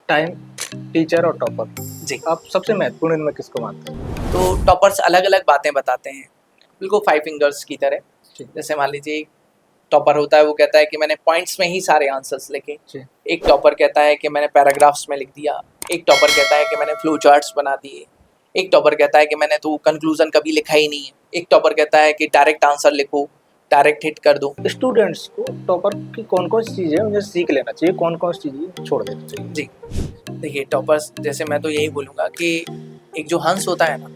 Time, teacher और topper, जी। आप सबसे महत्वपूर्ण इनमें किसको मानते हैं? तो टॉपर्स अलग अलग बातें बताते हैं, बिल्कुल फाइव फिंगर्स की तरह। जी। जैसे मान लीजिए टॉपर होता है, वो कहता है कि मैंने पॉइंट्स में ही सारे आंसर्स लिखे। जी। एक टॉपर कहता है कि मैंने पैराग्राफ्स में लिख दिया। एक टॉपर कहता है कि मैंने फ्लो चार्ट्स बना दिए। एक टॉपर कहता है कि मैंने तो कंक्लूजन कभी लिखा ही नहीं है। एक टॉपर कहता है कि डायरेक्ट आंसर लिखो, डायरेक्ट हिट कर दो। स्टूडेंट्स को टॉपर की कौन कौन सी चीज़ें उन्हें सीख लेना चाहिए, कौन कौन सी चीज़ें छोड़ देनी चाहिए? जी, देखिए टॉपर्स, जैसे मैं तो यही बोलूँगा कि एक जो हंस होता है ना,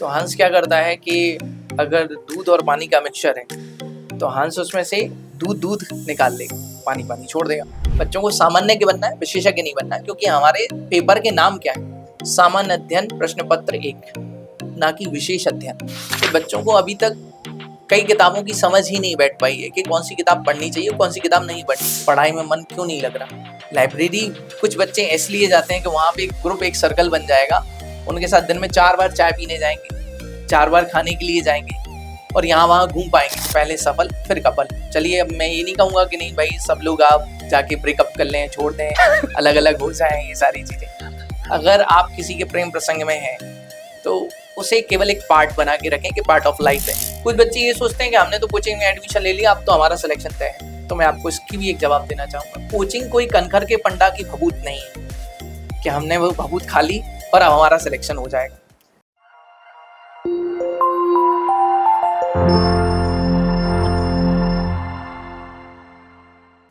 तो हंस क्या करता है कि अगर दूध और पानी का मिक्सचर है तो हंस उसमें से दूध दूध निकाल लेगा, पानी पानी छोड़ देगा। बच्चों को सामान्य के बनना है, विशेषज्ञ नहीं बनना है, क्योंकि हमारे पेपर के नाम क्या है? सामान्य अध्ययन प्रश्न पत्र 1, ना कि विशेष अध्ययन। तो बच्चों को अभी तक कई किताबों की समझ ही नहीं बैठ पाई है कि कौन सी किताब पढ़नी चाहिए, कौन सी किताब नहीं पढ़नी। पढ़ाई में मन क्यों नहीं लग रहा? लाइब्रेरी कुछ बच्चे इसलिए जाते हैं कि वहाँ पे एक ग्रुप, एक सर्कल बन जाएगा, उनके साथ दिन में 4 बार चाय पीने जाएंगे, 4 बार खाने के लिए जाएंगे और यहाँ वहाँ घूम पाएंगे। पहले सफल फिर कपल। चलिए, अब मैं ये नहीं कहूँगा कि नहीं भाई सब लोग आप जाके ब्रेकअप कर लें, छोड़ दें, अलग अलग हो जाएं, ये सारी चीज़ें। अगर आप किसी के प्रेम प्रसंग में हैं तो उसे केवल एक पार्ट बना के रखें कि पार्ट ऑफ लाइफ है। कुछ बच्चे ये सोचते हैं कि हमने तो कोचिंग में एडमिशन ले लिया, अब तो हमारा सिलेक्शन तय है। तो मैं आपको इसकी भी एक जवाब देना चाहूँगा, कोचिंग कोई कनखर के पंडा की भभूत नहीं है कि हमने वो भभूत खा ली और अब हमारा सिलेक्शन हो जाएगा।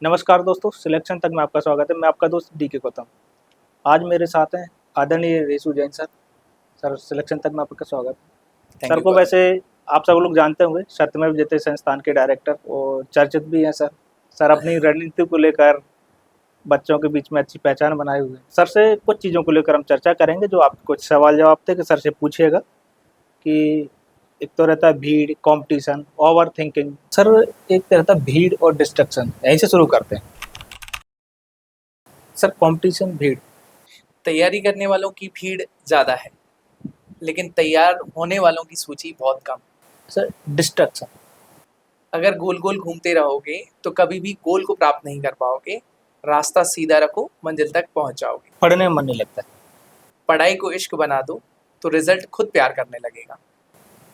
नमस्कार दोस्तों, सिलेक्शन तक में आपका स्वागत है। मैं आपका दोस्त डी के गौतम। आज मेरे साथ हैं आदरणीय Reshu Jain sir. Sir, selection तक में आपका स्वागत है। सर को वैसे आप सब लोग जानते होंगे, सत्यमेव जयते संस्थान के डायरेक्टर और चर्चित भी हैं सर। सर अपनी रणनीति को लेकर बच्चों के बीच में अच्छी पहचान बनाए हुए हैं। सर से कुछ चीज़ों को लेकर हम चर्चा करेंगे, जो आप कुछ सवाल जवाब थे कि सर से पूछिएगा। कि एक तो रहता है भीड़, कंपटीशन, ओवर थिंकिंग। सर, एक तो रहता है भीड़ और डिस्ट्रक्शन, यहीं से शुरू करते हैं। सर, कंपटीशन, भीड़। तैयारी करने वालों की भीड़ ज़्यादा है, लेकिन तैयार होने वालों की सूची बहुत कम। Sir, destruction. अगर गोल गोल घूमते रहोगे तो कभी भी गोल को प्राप्त नहीं कर पाओगे। रास्ता सीधा रखो, मंजिल तक पहुंच जाओगे। पढ़ने में मन नहीं लगता। पढ़ाई को इश्क बना दो तो रिजल्ट खुद प्यार करने लगेगा।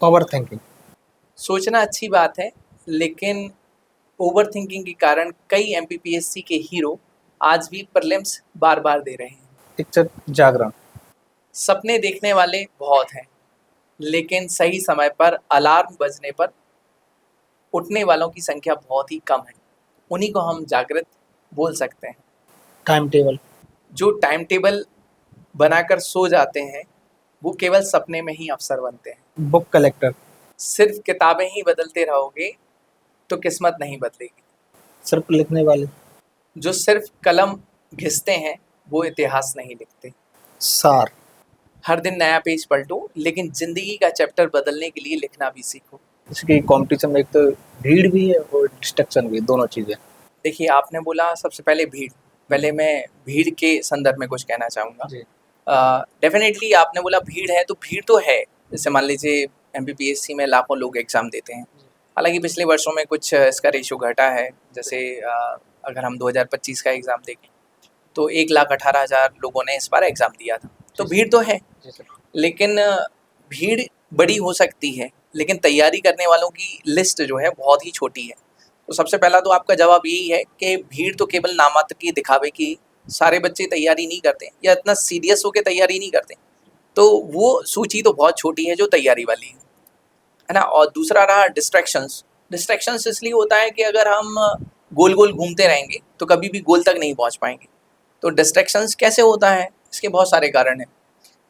Over thinking. सोचना अच्छी बात है, लेकिन ओवर थिंकिंग के कारण कई एमपीपीएससी के हीरो आज भी प्रीलिम्स बार बार दे रहे हैं। एक सर, जागरण। सपने देखने वाले बहुत हैं, लेकिन सही समय पर अलार्म बजने पर उठने वालों की संख्या बहुत ही कम है। उन्हीं को हम जागृत बोल सकते हैं। Time table. जो टाइम टेबल बनाकर सो जाते हैं वो केवल सपने में ही अफसर बनते हैं। Book collector. सिर्फ किताबें ही बदलते रहोगे तो किस्मत नहीं बदलेगी। सिर्फ लिखने वाले। जो सिर्फ कलम घिसते हैं वो इतिहास नहीं लिखते। सार। हर दिन नया पेज पलटो, लेकिन जिंदगी का चैप्टर बदलने के लिए लिखना भी सीखो। इसकी कंपटीशन में एक तो भीड़ भी है और डिस्ट्रक्शन भी, दोनों चीज़ें। देखिए, आपने बोला सबसे पहले भीड़। पहले मैं भीड़ के संदर्भ में कुछ कहना चाहूँगा। डेफिनेटली आपने बोला भीड़ है, तो भीड़ तो है। जैसे मान लीजिए एमपीपीएससी में लाखों लोग एग्ज़ाम देते हैं। हालांकि पिछले वर्षों में कुछ इसका रेशो घटा है। जैसे अगर हम 2025 का एग्ज़ाम देखें तो 1,18,000 लोगों ने इस बार एग्ज़ाम दिया था। तो भीड़ तो है, लेकिन भीड़ बड़ी हो सकती है, लेकिन तैयारी करने वालों की लिस्ट जो है बहुत ही छोटी है। तो सबसे पहला तो आपका जवाब यही है कि भीड़ तो केवल नामात्र की, दिखावे की। सारे बच्चे तैयारी नहीं करते या इतना सीरियस होकर तैयारी नहीं करते, तो वो सूची तो बहुत छोटी है जो तैयारी वाली है ना। और दूसरा रहा डिस्ट्रैक्शंस। डिस्ट्रैक्शंस इसलिए होता है कि अगर हम गोल गोल घूमते रहेंगे तो कभी भी गोल तक नहीं पहुंच पाएंगे। तो डिस्ट्रैक्शंस कैसे होता है, इसके बहुत सारे कारण हैं।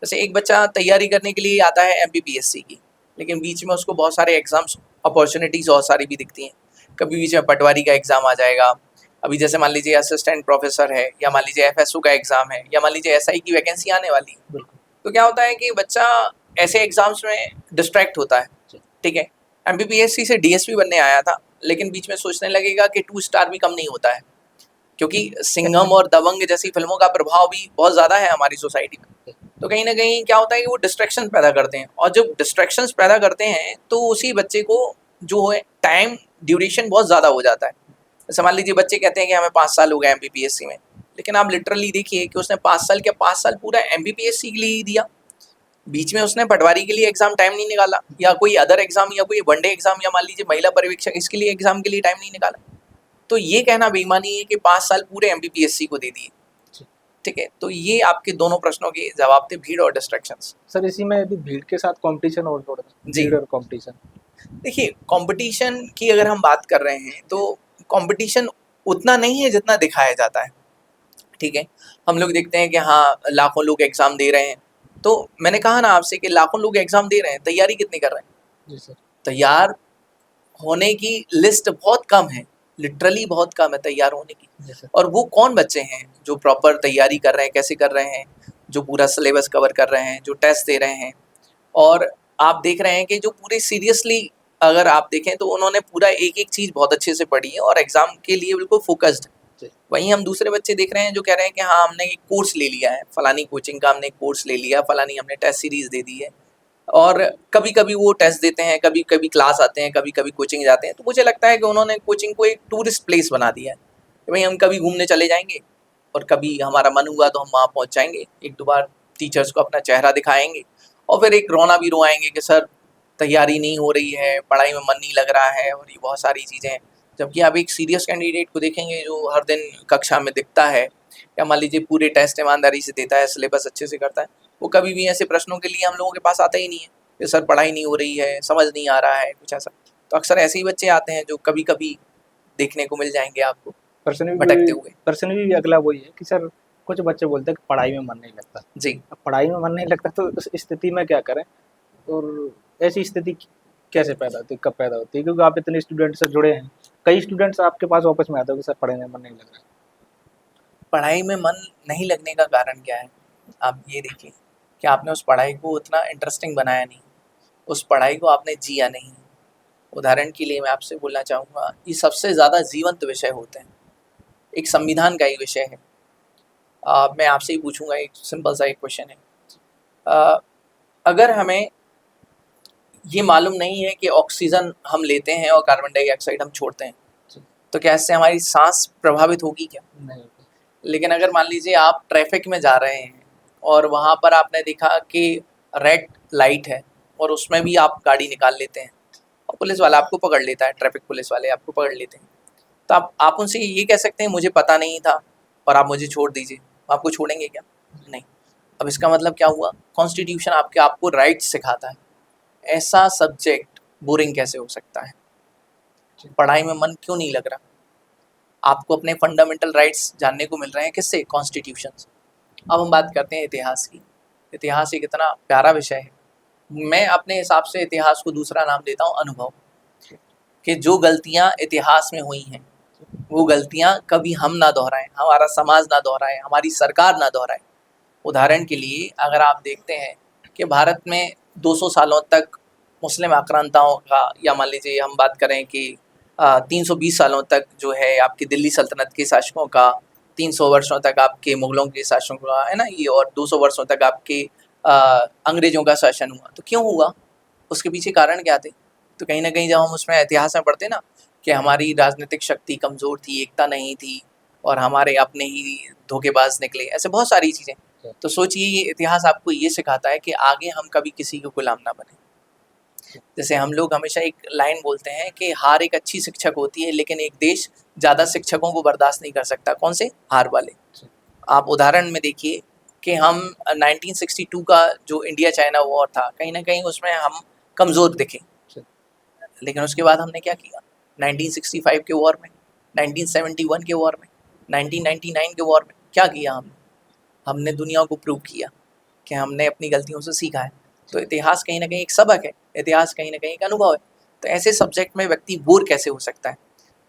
जैसे एक बच्चा तैयारी करने के लिए आता है एमपीपीएससी की, लेकिन बीच में उसको बहुत सारे एग्जाम्स अपॉर्चुनिटीज़ बहुत सारी भी दिखती हैं। कभी बीच में पटवारी का एग्ज़ाम आ जाएगा, अभी जैसे मान लीजिए असिस्टेंट प्रोफेसर है, या मान लीजिए एफएसओ का एग्ज़ाम है, या मान लीजिए एसआई की वैकेंसी आने वाली है। तो क्या होता है कि बच्चा ऐसे एग्ज़ाम्स में डिस्ट्रैक्ट होता है। ठीक है, एमपीपीएससी से डीएसपी बनने आया था, लेकिन बीच में सोचने लगेगा कि 2 स्टार भी कम नहीं होता है, क्योंकि सिंघम और दबंग जैसी फिल्मों का प्रभाव भी बहुत ज़्यादा है हमारी सोसाइटी में। तो कहीं ना कहीं क्या होता है कि वो डिस्ट्रैक्शन पैदा करते हैं, और जब डिस्ट्रैक्शंस पैदा करते हैं तो उसी बच्चे को जो है टाइम ड्यूरेशन बहुत ज़्यादा हो जाता है। जैसे मान लीजिए बच्चे कहते हैं कि हमें 5 साल हो गए एमपीपीएससी में, लेकिन आप लिटरली देखिए कि उसने 5 साल पूरा MPPSC के लिए ही दिया। बीच में उसने पटवारी के लिए एग्जाम टाइम नहीं निकाला, या कोई अदर एग्जाम, या कोई वनडे एग्जाम, या मान लीजिए महिला पर्यवेक्षक, इसके लिए एग्जाम के लिए टाइम नहीं निकाला। तो ये कहना बेईमानी है कि 5 साल पूरे MPPSC को दे दिए। ठीक है, तो ये आपके दोनों प्रश्नों के जवाब थे, भीड़ और डिस्ट्रैक्शंस। सर इसी में यदि भीड़ के साथ कंपटीशन और जोड़ दें, जी। भीड़ और कंपटीशन। देखिए, कंपटीशन की अगर हम बात कर रहे हैं तो कंपटीशन उतना नहीं है जितना दिखाया जाता है। ठीक है, हम लोग देखते हैं कि हाँ लाखों लोग एग्जाम दे रहे हैं, तो मैंने कहा ना आपसे कि लाखों लोग एग्जाम दे रहे हैं, तैयारी कितनी कर रहे हैं? जी सर। तैयार होने की लिस्ट बहुत कम है, लिटरली बहुत कम है तैयार होने की। जी सर। और वो कौन बच्चे हैं जो प्रॉपर तैयारी कर रहे हैं, कैसे कर रहे हैं, जो पूरा सिलेबस कवर कर रहे हैं, जो टेस्ट दे रहे हैं। और आप देख रहे हैं कि जो पूरे सीरियसली अगर आप देखें तो उन्होंने पूरा एक एक चीज़ बहुत अच्छे से पढ़ी है और एग्जाम के लिए बिल्कुल फोकस्ड है। वहीं हम दूसरे बच्चे देख रहे हैं जो कह रहे हैं कि हाँ हमने एक कोर्स ले लिया है, फलानी कोचिंग का हमने एक कोर्स ले लिया, फलानी हमने टेस्ट सीरीज दे दी है, और कभी कभी वो टेस्ट देते हैं, कभी कभी क्लास आते हैं, कभी कभी कोचिंग जाते हैं। तो मुझे लगता है कि उन्होंने कोचिंग को एक टूरिस्ट प्लेस बना दिया है कि भाई हम कभी घूमने चले जाएंगे और कभी हमारा मन हुआ तो हम वहाँ पहुँच जाएंगे, एक दो बार टीचर्स को अपना चेहरा दिखाएंगे और फिर एक रोना भी रोआएंगे कि सर तैयारी नहीं हो रही है, पढ़ाई में मन नहीं लग रहा है, और ये बहुत सारी चीज़ें हैं। जबकि आप एक सीरियस कैंडिडेट को देखेंगे जो हर दिन कक्षा में दिखता है, या मान लीजिए पूरे टेस्ट ईमानदारी से देता है, सिलेबस अच्छे से करता है, वो कभी भी ऐसे प्रश्नों के लिए हम लोगों के पास आता ही नहीं है कि सर पढ़ाई नहीं हो रही है, समझ नहीं आ रहा है, कुछ ऐसा। तो अक्सर ऐसे ही बच्चे आते हैं जो कभी कभी देखने को मिल जाएंगे आपको भटकते हुए। पर्सन भी अगला वही है कि सर कुछ बच्चे बोलते हैं कि पढ़ाई में मन नहीं लगता। जी। अब पढ़ाई में मन नहीं लगता तो उस स्थिति में क्या करें, और ऐसी स्थिति कैसे पैदा होती है, कब पैदा होती है? क्योंकि आप इतने स्टूडेंट से जुड़े हैं, कई स्टूडेंट्स आपके पास वापस में आते हो कि सर पढ़ाई में मन नहीं लग रहा है। पढ़ाई में मन नहीं लगने का कारण क्या है? आप ये देखिए कि आपने उस पढ़ाई को उतना इंटरेस्टिंग बनाया नहीं, उस पढ़ाई को आपने जिया नहीं। उदाहरण के लिए मैं आपसे बोलना चाहूँगा, ये सबसे ज़्यादा जीवंत विषय होते हैं, एक संविधान का ही विषय है। मैं आपसे ही पूछूंगा, एक सिंपल सा एक क्वेश्चन है। अगर हमें ये मालूम नहीं है कि ऑक्सीजन हम लेते हैं और कार्बन डाइऑक्साइड हम छोड़ते हैं, तो क्या इससे हमारी सांस प्रभावित होगी क्या? नहीं। लेकिन अगर मान लीजिए आप ट्रैफिक में जा रहे हैं और वहाँ पर आपने देखा कि रेड लाइट है और उसमें भी आप गाड़ी निकाल लेते हैं और पुलिस वाला आपको पकड़ लेता है, ट्रैफिक पुलिस वाले आपको पकड़ लेते हैं, तो आप उनसे ये कह सकते हैं मुझे पता नहीं था और आप मुझे छोड़ दीजिए, आपको छोड़ेंगे क्या? नहीं। अब इसका मतलब क्या हुआ? कॉन्स्टिट्यूशन आपको राइट सिखाता है। ऐसा सब्जेक्ट बोरिंग कैसे हो सकता है? पढ़ाई में मन क्यों नहीं लग रहा? आपको अपने फंडामेंटल राइट्स जानने को मिल रहे हैं किससे? कॉन्स्टिट्यूशन से। अब हम बात करते हैं इतिहास की। इतिहास एक इतना प्यारा विषय है, मैं अपने हिसाब से इतिहास को दूसरा नाम देता हूँ अनुभव, कि जो गलतियाँ इतिहास में हुई हैं वो गलतियाँ कभी हम ना दोहराएं, हमारा समाज ना दोहराए, हमारी सरकार ना दोहराए। उदाहरण के लिए अगर आप देखते हैं कि भारत में 200 सालों तक मुस्लिम आक्रांताओं का, या मान लीजिए हम बात करें कि 320 सालों तक जो है आपकी दिल्ली सल्तनत के शासकों का, 300 वर्षों तक आपके मुगलों के शासकों का, है ना ये, और 200 वर्षों तक आपके अंग्रेज़ों का शासन हुआ। तो क्यों हुआ? उसके पीछे कारण क्या थे? तो कहीं ना कहीं जब हम उसमें इतिहास में पढ़ते ना कि हमारी राजनीतिक शक्ति कमज़ोर थी, एकता नहीं थी, और हमारे अपने ही धोखेबाज निकले, ऐसे बहुत सारी चीज़ें। तो सोचिए ये इतिहास आपको ये सिखाता है कि आगे हम कभी किसी के गुलाम ना बने। जैसे हम लोग हमेशा एक लाइन बोलते हैं कि हार एक अच्छी शिक्षक होती है, लेकिन एक देश ज़्यादा शिक्षकों को बर्दाश्त नहीं कर सकता। कौन से? हार वाले। आप उदाहरण में देखिए कि हम 1962 का जो इंडिया चाइना वॉर था, कहीं ना कहीं उसमें हम कमज़ोर दिखे, लेकिन उसके बाद हमने क्या किया? 1965 के वॉर में, 1971 के वॉर में, 1999 के वॉर में क्या किया? हमने दुनिया को प्रूव किया कि हमने अपनी गलतियों से सीखा है। तो इतिहास कहीं ना कहीं एक सबक है, इतिहास कहीं ना कहीं एक अनुभव है। तो ऐसे सब्जेक्ट में व्यक्ति बोर कैसे हो सकता है?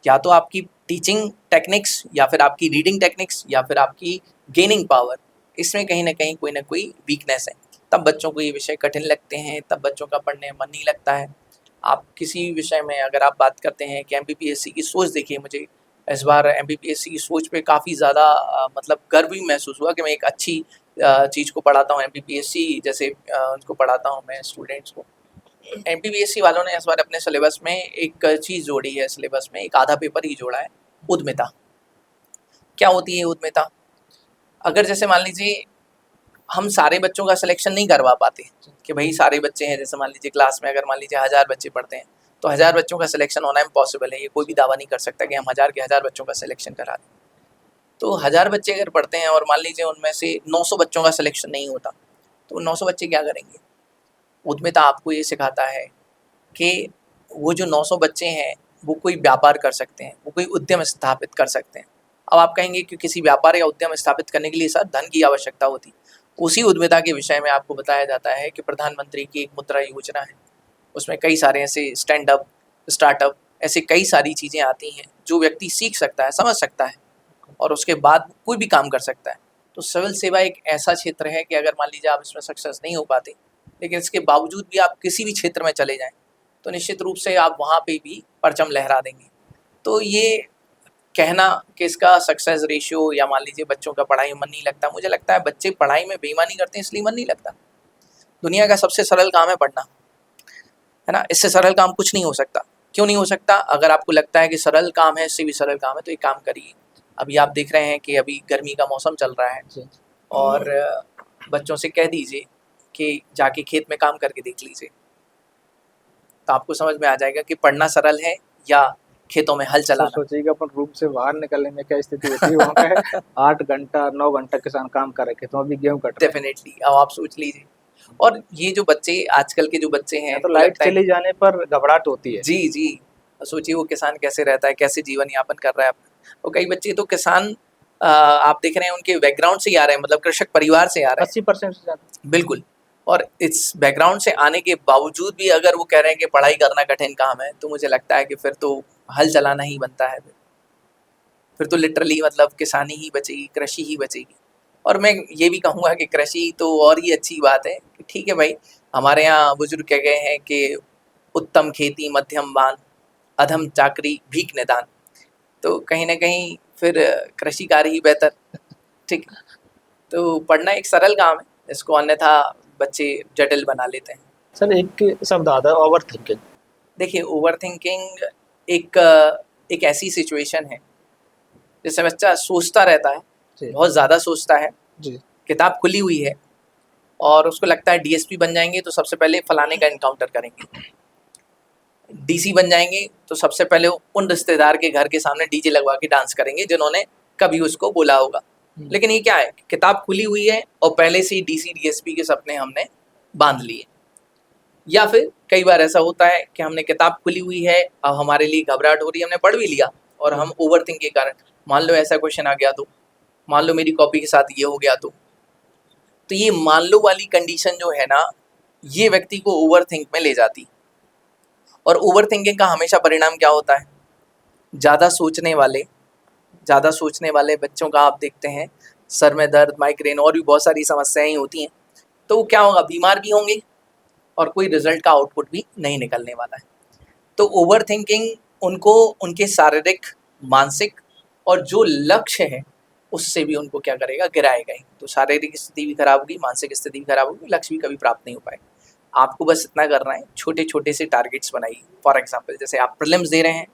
या तो आपकी टीचिंग टेक्निक्स, या फिर आपकी रीडिंग टेक्निक्स, या फिर आपकी गेनिंग पावर, इसमें कहीं ना कोई वीकनेस है। तब बच्चों को ये विषय कठिन लगते हैं, तब बच्चों का पढ़ने में मन नहीं लगता है। आप किसी विषय में अगर आप बात करते हैं कि MPPSC की सोच देखिए, मुझे इस बार MPPSC की सोच पे काफ़ी ज़्यादा मतलब गर्व भी महसूस हुआ कि मैं एक अच्छी चीज़ को पढ़ाता हूँ। MPPSC जैसे उनको पढ़ाता हूँ मैं स्टूडेंट्स को। MPPSC वालों ने इस बार अपने सिलेबस में एक चीज़ जोड़ी है, सिलेबस में एक आधा पेपर ही जोड़ा है, उद्यमिता। क्या होती है उद्यमिता? अगर जैसे मान लीजिए हम सारे बच्चों का सिलेक्शन नहीं करवा पाते कि भाई सारे बच्चे हैं, जैसे मान लीजिए क्लास में अगर मान लीजिए 1000 बच्चे पढ़ते हैं तो 1000 बच्चों का सिलेक्शन होना इम्पॉसिबल है। ये कोई भी दावा नहीं कर सकता कि हम 1000 के 1000 बच्चों का सिलेक्शन करा दें। तो 1000 बच्चे अगर पढ़ते हैं और मान लीजिए उनमें से 900 बच्चों का सिलेक्शन नहीं होता तो 900 बच्चे क्या करेंगे? उद्यमिता आपको ये सिखाता है कि वो जो 900 बच्चे हैं वो कोई व्यापार कर सकते हैं, वो कोई उद्यम स्थापित कर सकते हैं। अब आप कहेंगे कि किसी व्यापार या उद्यम स्थापित करने के लिए सर धन की आवश्यकता होती। उसी उद्यमिता के विषय में आपको बताया जाता है कि प्रधानमंत्री की एक मुद्रा योजना है, उसमें कई सारे ऐसे स्टैंड अप, स्टार्टअप, ऐसे कई सारी चीज़ें आती हैं जो व्यक्ति सीख सकता है, समझ सकता है और उसके बाद कोई भी काम कर सकता है। तो सिविल सेवा एक ऐसा क्षेत्र है कि अगर मान लीजिए आप इसमें सक्सेस नहीं हो पाते, लेकिन इसके बावजूद भी आप किसी भी क्षेत्र में चले जाएं तो निश्चित रूप से आप वहाँ पे भी परचम लहरा देंगे। तो ये कहना कि इसका सक्सेस रेशियो या मान लीजिए बच्चों का पढ़ाई में मन नहीं लगता, मुझे लगता है बच्चे पढ़ाई में बेईमानी करते हैं इसलिए मन नहीं लगता। दुनिया का सबसे सरल काम है पढ़ना, है ना? इससे सरल काम कुछ नहीं हो सकता। क्यों नहीं हो सकता? अगर आपको लगता है कि सरल काम है, इससे भी सरल काम है, तो एक काम करिए। अभी आप देख रहे हैं कि अभी गर्मी का मौसम चल रहा है और बच्चों से कह दीजिए कि जाके खेत में काम करके देख लीजिए, तो आपको समझ में आ जाएगा कि पढ़ना सरल है या खेतों में हल चलाना। सोचिएगा अपन रूम से बाहर निकलने में क्या स्थिति होती है वहाँ पे 8 घंटा 9 घंटा किसान काम कर रखे तो अभी गेहूं कट रहे हैं। डेफिनेटली, अब आप सोच लीजिए। और ये जो बच्चे आजकल के जो बच्चे हैं तो लाइट चली जाने पर घबराहट होती है। जी जी, सोचिए वो किसान कैसे रहता है, कैसे जीवन यापन कर रहा है अपना। और कई बच्चे तो किसान आप देख रहे हैं उनके बैकग्राउंड से ही आ रहे हैं, मतलब कृषक परिवार से आ रहे हैं 80% से ज्यादा। बिल्कुल। और इस बैकग्राउंड से आने के बावजूद भी अगर वो कह रहे हैं कि पढ़ाई करना कठिन काम है, तो मुझे लगता है कि फिर तो हल चलाना ही बनता है। फिर तो लिटरली मतलब किसानी ही बचेगी, कृषि ही बचेगी। और मैं ये भी कहूँगा कि कृषि तो और ही अच्छी बात है कि ठीक है भाई, हमारे यहाँ बुजुर्ग कह गए हैं कि उत्तम खेती मध्यम बान, अधम चाकरी भीख निदान। तो कहीं ना कहीं फिर कृषि कार्य ही बेहतर। ठीक, तो पढ़ना एक सरल काम है, इसको अन्यथा बच्चे जटिल बना लेते हैं। सर एक शब्द आता है ओवर थिंकिंग। देखिए, ओवर थिंकिंग एक एक ऐसी सिचुएशन है जैसे बच्चा सोचता रहता है, बहुत ज़्यादा सोचता है जी। किताब खुली हुई है और उसको लगता है डीएसपी बन जाएंगे तो सबसे पहले फलाने का इनकाउंटर करेंगे, डीसी बन जाएंगे तो सबसे पहले उन रिश्तेदार के घर के सामने डीजे लगवा के डांस करेंगे जिन्होंने कभी उसको बोला होगा। लेकिन ये क्या है, किताब खुली हुई है और पहले से ही डीसी डीएसपी के सपने हमने बांध लिए। या फिर कई बार ऐसा होता है कि हमने किताब खुली हुई है, अब हमारे लिए घबराहट हो रही है, हमने पढ़ भी लिया और हम ओवर थिंक के कारण, मान लो ऐसा क्वेश्चन आ गया तो, मान लो मेरी कॉपी के साथ ये हो गया तो ये मान लो वाली कंडीशन जो है ना, ये व्यक्ति को ओवर थिंक में ले जाती। और ओवर थिंकिंग का हमेशा परिणाम क्या होता है? ज़्यादा सोचने वाले बच्चों का आप देखते हैं सर में दर्द, माइग्रेन और भी बहुत सारी समस्याएं होती हैं। तो वो क्या होगा, बीमार भी होंगे और कोई रिजल्ट का आउटपुट भी नहीं निकलने वाला है। तो ओवर थिंकिंग उनको उनके शारीरिक, मानसिक और जो लक्ष्य है उससे भी उनको क्या करेगा, गिराएगा ही। तो शारीरिक स्थिति भी खराब होगी, मानसिक स्थिति भी खराब होगी, लक्ष्य भी कभी प्राप्त नहीं हो पाएगा। आपको बस इतना करना है, छोटे छोटे से टारगेट्स बनाइए। फॉर एग्जाम्पल, जैसे आप प्रीलिम्स दे रहे हैं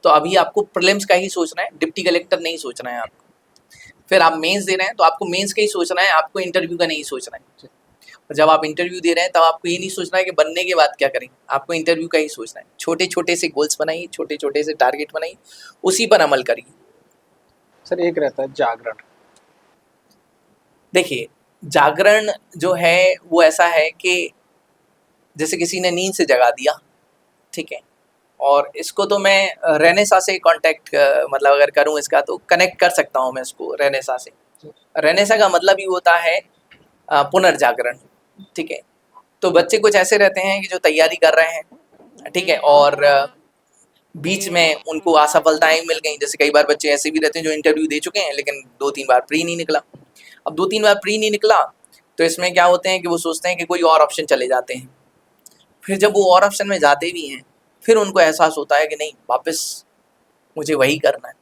तो अभी आपको प्रीलिम्स का ही सोचना है, डिप्टी कलेक्टर नहीं सोचना है आपको। फिर आप मेंस दे रहे हैं तो आपको मेंस का ही सोचना है, आपको इंटरव्यू का नहीं सोचना है। और जब आप इंटरव्यू दे रहे हैं तब आपको ये नहीं सोचना है कि बनने के बाद क्या करेंगे, आपको इंटरव्यू का ही सोचना है। छोटे छोटे से गोल्स बनाइए, छोटे छोटे से टारगेट बनाइए, उसी पर अमल करिए। सर एक रहता है जागरण। देखिए, जागरण जो है वो ऐसा है कि जैसे किसी ने नींद से जगा दिया, ठीक है, और इसको तो मैं रेनेसा से कांटेक्ट मतलब अगर करूं इसका तो कनेक्ट कर सकता हूं मैं इसको रेनेसा से। रेनेसा का मतलब ही होता है पुनर्जागरण, ठीक है। तो बच्चे कुछ ऐसे रहते हैं कि जो तैयारी कर रहे हैं, ठीक है, और बीच में उनको असफलताएं मिल गई। जैसे कई बार बच्चे ऐसे भी रहते हैं जो इंटरव्यू दे चुके हैं लेकिन 2-3 बार प्री नहीं निकला। अब 2-3 बार प्री नहीं निकला तो इसमें क्या होते हैं कि वो सोचते हैं कि कोई और ऑप्शन चले जाते हैं। फिर जब वो और ऑप्शन में जाते भी हैं फिर उनको एहसास होता है कि नहीं, वापस मुझे वही करना है।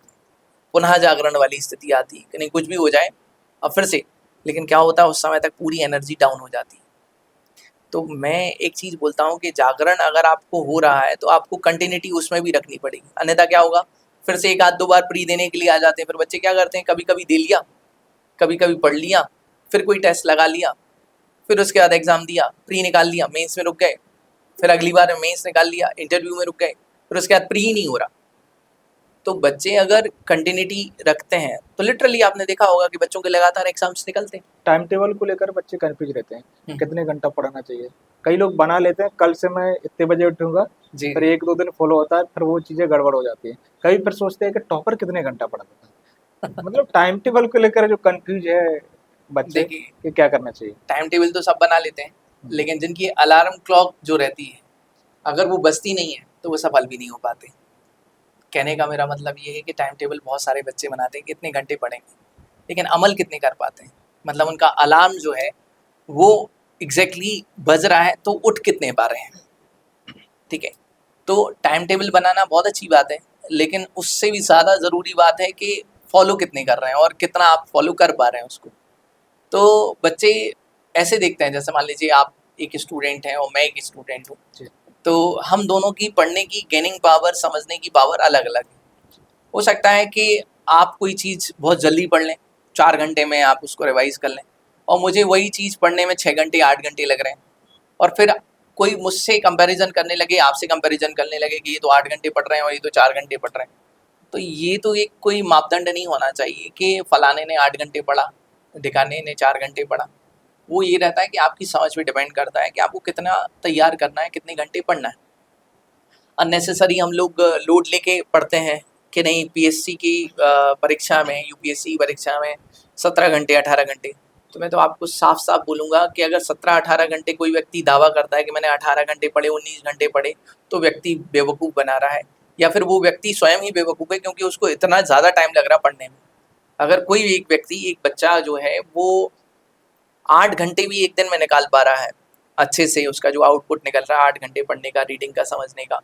पुनः जागरण वाली स्थिति आती है कि नहीं, कुछ भी हो जाए अब फिर से। लेकिन क्या होता है, उस समय तक पूरी एनर्जी डाउन हो जाती है। तो मैं एक चीज़ बोलता हूँ कि जागरण अगर आपको हो रहा है तो आपको कंटिन्यूटी उसमें भी रखनी पड़ेगी, अन्यथा क्या होगा, फिर से 1-2 बार प्री देने के लिए आ जाते हैं। फिर बच्चे क्या करते हैं, कभी कभी दे लिया, कभी कभी पढ़ लिया, फिर कोई टेस्ट लगा लिया, फिर उसके बाद एग्ज़ाम दिया, प्री निकाल लिया, मेंस में रुक गए, फिर अगली बार मेंस निकाल लिया, इंटरव्यू में रुक गए, फिर उसके बाद प्री ही नहीं हो रहा। तो बच्चे अगर कंटिन्यूटी रखते हैं तो लिटरली आपने देखा होगा कि बच्चों के लगातार एग्जाम्स निकलते हैं। टाइम टेबल को लेकर बच्चे कंफ्यूज रहते हैं, हम्म। कितने घंटा पढ़ना चाहिए। कई लोग बना लेते हैं, कल से मैं इतने बजे उठूंगा, जी फिर एक दो दिन फॉलो होता है, फिर वो चीजें गड़बड़ हो जाती है। कई फिर सोचते हैं कि टॉपर कितने घंटा पढ़ता था। मतलब टाइम टेबल को लेकर जो कंफ्यूज है बच्चे देखिए, कि क्या करना चाहिए। टाइम टेबल तो सब बना लेते हैं, लेकिन जिनकी अलार्म क्लॉक जो रहती है, अगर वो बजती नहीं है तो वो सफल भी नहीं हो पाते। कहने का मेरा मतलब ये है कि टाइम टेबल बहुत सारे बच्चे बनाते हैं, कितने घंटे पढ़ेंगे, लेकिन अमल कितने कर पाते हैं। मतलब उनका अलार्म जो है वो एग्जैक्टली बज रहा है तो उठ कितने पा रहे हैं। ठीक है, तो टाइम टेबल बनाना बहुत अच्छी बात है, लेकिन उससे भी ज़्यादा ज़रूरी बात है कि फॉलो कितने कर रहे हैं और कितना आप फॉलो कर पा रहे हैं उसको। तो बच्चे ऐसे देखते हैं, जैसे मान लीजिए आप एक स्टूडेंट हैं और मैं एक स्टूडेंट हूँ, जी। तो हम दोनों की पढ़ने की गेनिंग पावर, समझने की पावर अलग अलग है। हो सकता है कि आप कोई चीज़ बहुत जल्दी पढ़ लें, 4 घंटे में आप उसको रिवाइज़ कर लें, और मुझे वही चीज़ पढ़ने में 6 घंटे 8 घंटे लग रहे हैं। और फिर कोई मुझसे कंपैरिजन करने लगे, आपसे कंपैरिजन करने लगे कि ये तो 8 घंटे पढ़ रहे हैं और ये तो 4 घंटे पढ़ रहे हैं। तो ये तो एक कोई मापदंड नहीं होना चाहिए कि फलाने ने 8 घंटे पढ़ा, ढिकाने ने 4 घंटे पढ़ा। वो ये रहता है कि आपकी समझ पे डिपेंड करता है कि आपको कितना तैयार करना है, कितने घंटे पढ़ना है। अननेसेसरी हम लोग लोड लेके पढ़ते हैं कि नहीं, पीएससी की परीक्षा में, यूपीएससी परीक्षा में 17 घंटे 18 घंटे। तो मैं तो आपको साफ साफ बोलूँगा कि अगर 17-18 घंटे कोई व्यक्ति दावा करता है कि मैंने 18 घंटे पढ़े, 19 घंटे पढ़े, तो व्यक्ति बेवकूफ़ बना रहा है, या फिर वो व्यक्ति स्वयं ही बेवकूफ़ है, क्योंकि उसको इतना ज़्यादा टाइम लग रहा है पढ़ने में। अगर कोई एक व्यक्ति, एक बच्चा जो है वो 8 घंटे भी एक दिन में निकाल पा रहा है अच्छे से, उसका जो आउटपुट निकल रहा है 8 घंटे पढ़ने का, रीडिंग का, समझने का,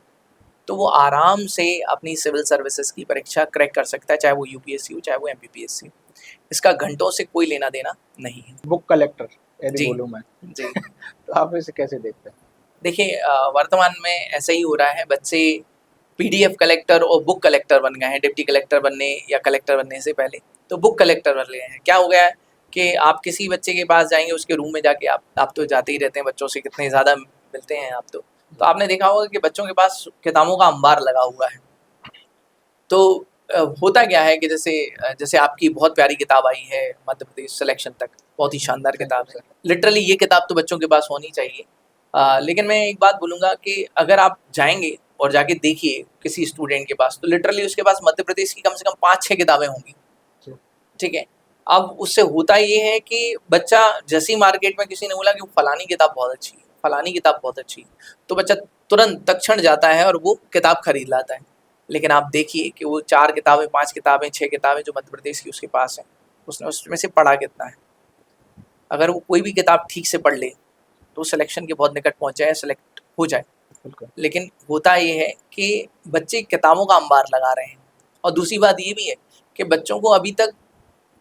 तो वो आराम से अपनी सिविल सर्विसेज की परीक्षा क्रैक कर सकता है, चाहे वो यूपीएससी हो, चाहे वो एमपीपीएससी हो। इसका घंटों से कोई लेना देना नहीं है। बुक कलेक्टर यदि जी बोलूँ मैं, जी। तो आप इसे कैसे देखते हैं? देखिए, वर्तमान में ऐसा ही हो रहा है, बच्चे पीडीएफ कलेक्टर और बुक कलेक्टर बन गए हैं। डिप्टी कलेक्टर बनने या कलेक्टर बनने से पहले तो बुक कलेक्टर बन गए हैं। क्या हो गया है कि आप किसी बच्चे के पास जाएंगे, उसके रूम में जाके आप तो जाते ही रहते हैं, बच्चों से कितने ज़्यादा मिलते हैं आप तो आपने देखा होगा कि बच्चों के पास किताबों का अंबार लगा हुआ है। तो होता क्या है कि जैसे आपकी बहुत प्यारी किताब आई है मध्य प्रदेश सिलेक्शन तक, बहुत ही शानदार किताब है। लिटरली ये किताब तो बच्चों के पास होनी चाहिए। लेकिन मैं एक बात बोलूँगा कि अगर आप जाएंगे और जाके देखिए किसी स्टूडेंट के पास, तो लिटरली उसके पास मध्य प्रदेश की कम से कम 5-6 किताबें होंगी। ठीक है, अब उससे होता ये है कि बच्चा जैसे ही मार्केट में किसी ने बोला कि फलानी किताब बहुत अच्छी है, फलानी किताब बहुत अच्छी है, तो बच्चा तुरंत तत्क्षण जाता है और वो किताब खरीद लाता है। लेकिन आप देखिए कि वो 4 किताबें, 5 किताबें, 6 किताबें जो मध्य प्रदेश की उसके पास हैं, उसने उसमें से पढ़ा कितना है। अगर वो कोई भी किताब ठीक से पढ़ ले तो सिलेक्शन के बहुत निकट पहुंच जाए, सेलेक्ट हो जाए। लेकिन होता ये है कि बच्चे किताबों का अंबार लगा रहे हैं। और दूसरी बात ये भी है कि बच्चों को अभी तक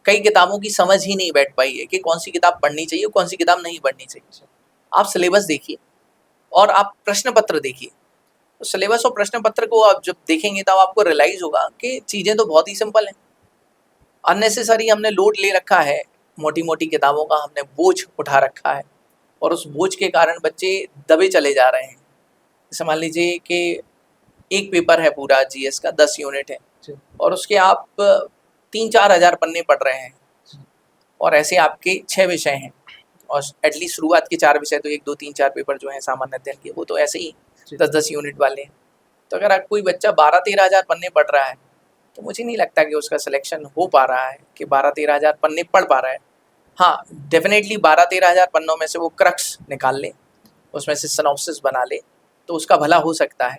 कई किताबों की समझ ही नहीं बैठ पाई है कि कौन सी किताब पढ़नी चाहिए, कौन सी किताब नहीं पढ़नी चाहिए। आप सिलेबस देखिए और आप प्रश्न पत्र देखिए। तो सिलेबस और प्रश्न पत्र को आप जब देखेंगे तब आपको रियलाइज होगा कि चीज़ें तो बहुत ही सिंपल हैं। अननेसेसरी हमने लोड ले रखा है, मोटी मोटी किताबों का हमने बोझ उठा रखा है, और उस बोझ के कारण बच्चे दबे चले जा रहे हैं। जैसे मान लीजिए कि एक पेपर है पूरा जीएस का, 10 यूनिट है, और उसके आप 3-4 हज़ार पन्ने पढ़ रहे हैं, और ऐसे आपके 6 विषय हैं, और एटलीस्ट शुरुआत के 4 विषय तो 1, 2, 3, 4 पेपर जो हैं सामान्य अध्ययन के, वो तो ऐसे ही 10-10 यूनिट वाले हैं। तो अगर कोई बच्चा 12-13 हज़ार पन्ने पढ़ रहा है, तो मुझे नहीं लगता कि उसका सिलेक्शन हो पा रहा है कि 12-13 हज़ार पन्ने पढ़ पा रहा है। हाँ, डेफिनेटली 12-13 हज़ार पन्नों में से वो क्रक्स निकाल ले, उसमें से सिनॉप्सिस बना ले, तो उसका भला हो सकता है।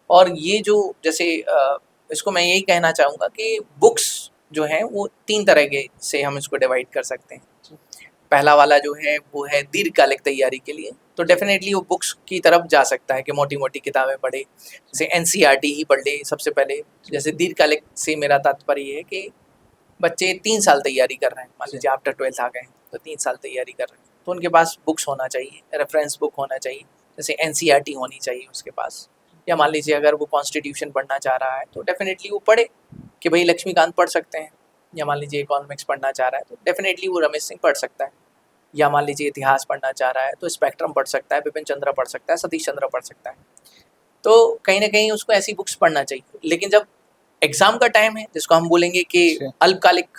और ये जो जैसे इसको मैं यही कहना चाहूँगा कि बुक्स जो हैं वो 3 तरह के से हम इसको डिवाइड कर सकते हैं। पहला वाला जो है वो है दीर्घकालिक तैयारी के लिए, तो डेफिनेटली वो बुक्स की तरफ जा सकता है कि मोटी मोटी किताबें पढ़े, जैसे एनसीईआरटी ही पढ़ ले सबसे पहले। जैसे दीर्घकालिक से मेरा तात्पर्य ये है कि बच्चे 3 साल तैयारी कर रहे हैं, मान लीजिए आफ्टर 12th आ गए हैं तो 3 साल तैयारी कर रहे हैं, तो उनके पास बुक्स होना चाहिए, रेफरेंस बुक होना चाहिए, जैसे एनसीईआरटी होनी चाहिए उसके पास। या मान लीजिए अगर वो कॉन्स्टिट्यूशन पढ़ना चाह रहा है तो डेफिनेटली वो पढ़े कि भाई लक्ष्मीकांत पढ़ सकते हैं, या मान लीजिए इकोनॉमिक्स पढ़ना चाह रहा है तो डेफिनेटली वो रमेश सिंह पढ़ सकता है, या मान लीजिए इतिहास पढ़ना चाह रहा है तो स्पेक्ट्रम पढ़ सकता है, बिपिन चंद्र पढ़ सकता है, सतीश चंद्र पढ़ सकता है। तो कहीं ना कहीं उसको ऐसी बुक्स पढ़ना चाहिए। लेकिन जब एग्जाम का टाइम है जिसको हम बोलेंगे कि अल्पकालिक,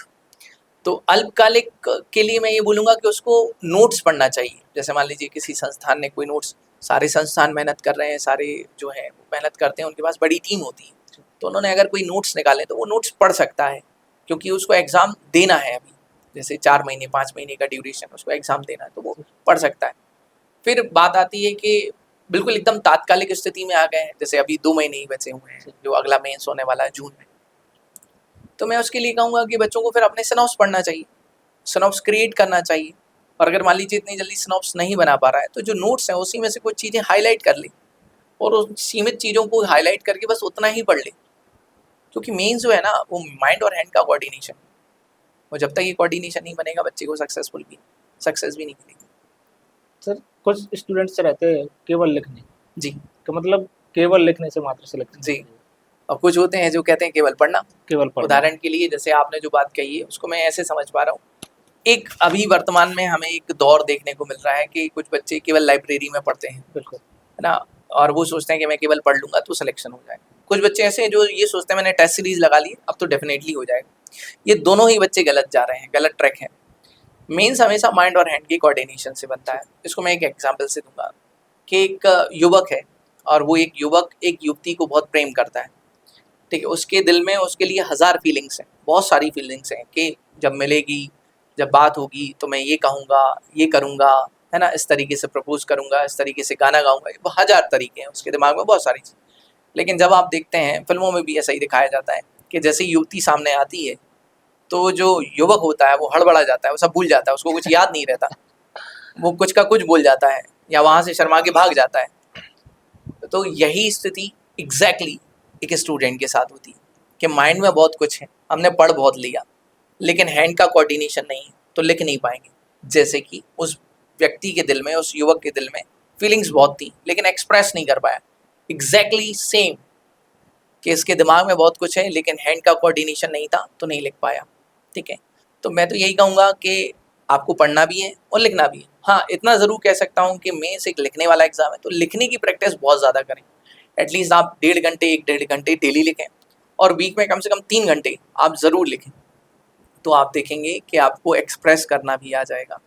तो अल्पकालिक के लिए मैं ये बोलूँगा कि उसको नोट्स पढ़ना चाहिए। जैसे मान लीजिए किसी संस्थान ने कोई नोट्स, सारे संस्थान मेहनत कर रहे हैं, सारे जो है मेहनत करते हैं, उनके पास बड़ी टीम होती है, तो उन्होंने अगर कोई नोट्स निकाले तो वो नोट्स पढ़ सकता है, क्योंकि उसको एग्ज़ाम देना है अभी, जैसे 4 महीने 5 महीने का ड्यूरेशन, उसको एग्ज़ाम देना है तो वो पढ़ सकता है। फिर बात आती है कि बिल्कुल एकदम तात्कालिक स्थिति में आ गए हैं, जैसे अभी 2 महीने ही बचे हुए हैं, जो अगला मेंस होने वाला है जून में, तो मैं उसके लिए कहूँगा कि बच्चों को फिर अपने सिनॉप्स पढ़ना चाहिए, सिनॉप्स क्रिएट करना चाहिए। और अगर मान लीजिए इतनी जल्दी सिनॉप्स नहीं बना पा रहा है तो जो नोट्स हैं उसी में से कुछ चीज़ें हाईलाइट कर ले, और उन सीमित चीज़ों को हाईलाइट करके बस उतना ही पढ़ ले, क्योंकि मेन जो है ना वो माइंड और हैंड का कोऑर्डिनेशन, और जब तक ये कोऑर्डिनेशन नहीं बनेगा बच्चे को सक्सेस भी नहीं मिलेगी। सर कुछ स्टूडेंट्स रहते हैं केवल लिखने, जी तो मतलब केवल लिखने से मात्र सिलेक्शन जी, और कुछ होते हैं जो कहते हैं केवल पढ़ना। केवल पढ़ना। उदाहरण के लिए जैसे आपने जो बात कही है उसको मैं ऐसे समझ पा रहा हूँ, एक अभी वर्तमान में हमें एक दौर देखने को मिल रहा है कि कुछ बच्चे केवल लाइब्रेरी में पढ़ते हैं, बिल्कुल है ना, और वो सोचते हैं कि मैं केवल पढ़ लूंगा तो सिलेक्शन हो जाएगा। कुछ बच्चे ऐसे हैं जो ये सोचते हैं मैंने टेस्ट सीरीज लगा ली अब तो डेफिनेटली हो जाएगा। ये दोनों ही बच्चे गलत जा रहे हैं, गलत ट्रैक है। मेंस हमेशा माइंड और हैंड की कोऑर्डिनेशन से बनता है। इसको मैं एक एग्जांपल से दूंगा कि एक युवक है और वो एक युवक एक युवती को बहुत प्रेम करता है, ठीक है, उसके दिल में उसके लिए 1000 फीलिंग्स हैं, बहुत सारी फीलिंग्स हैं कि जब मिलेगी, जब बात होगी तो मैं ये कहूँगा, ये करूँगा, है ना, इस तरीके से प्रपोज करूँगा, इस तरीके से गाना गाऊँगा, वो 1000 तरीके हैं उसके दिमाग में, बहुत सारी चीज़। लेकिन जब आप देखते हैं फिल्मों में भी ऐसा ही दिखाया जाता है कि जैसे युवती सामने आती है तो जो युवक होता है वो हड़बड़ा जाता है, वो सब भूल जाता है, उसको कुछ याद नहीं रहता, वो कुछ का कुछ बोल जाता है या वहाँ से शर्मा के भाग जाता है। तो यही स्थिति एग्जैक्टली एक स्टूडेंट के साथ होती है कि माइंड में बहुत कुछ है, हमने पढ़ बहुत लिया, लेकिन हैंड का कोऑर्डिनेशन नहीं है तो लिख नहीं पाएंगे। जैसे कि उस व्यक्ति के दिल में, उस युवक के दिल में फीलिंग्स बहुत थी लेकिन एक्सप्रेस नहीं कर पाया। एग्जैक्टली सेम कि इसके दिमाग में बहुत कुछ है लेकिन हैंड का कोऑर्डिनेशन नहीं था तो नहीं लिख पाया, ठीक है। तो मैं तो यही कहूँगा कि आपको पढ़ना भी है और लिखना भी है। हाँ, इतना ज़रूर कह सकता हूँ कि मेंस एक लिखने वाला एग्जाम है तो लिखने की प्रैक्टिस बहुत ज़्यादा करें। एटलीस्ट आप 1.5 घंटे डेली लिखें और वीक में कम से कम 3 घंटे आप ज़रूर लिखें, तो आप देखेंगे कि आपको एक्सप्रेस करना भी आ जाएगा।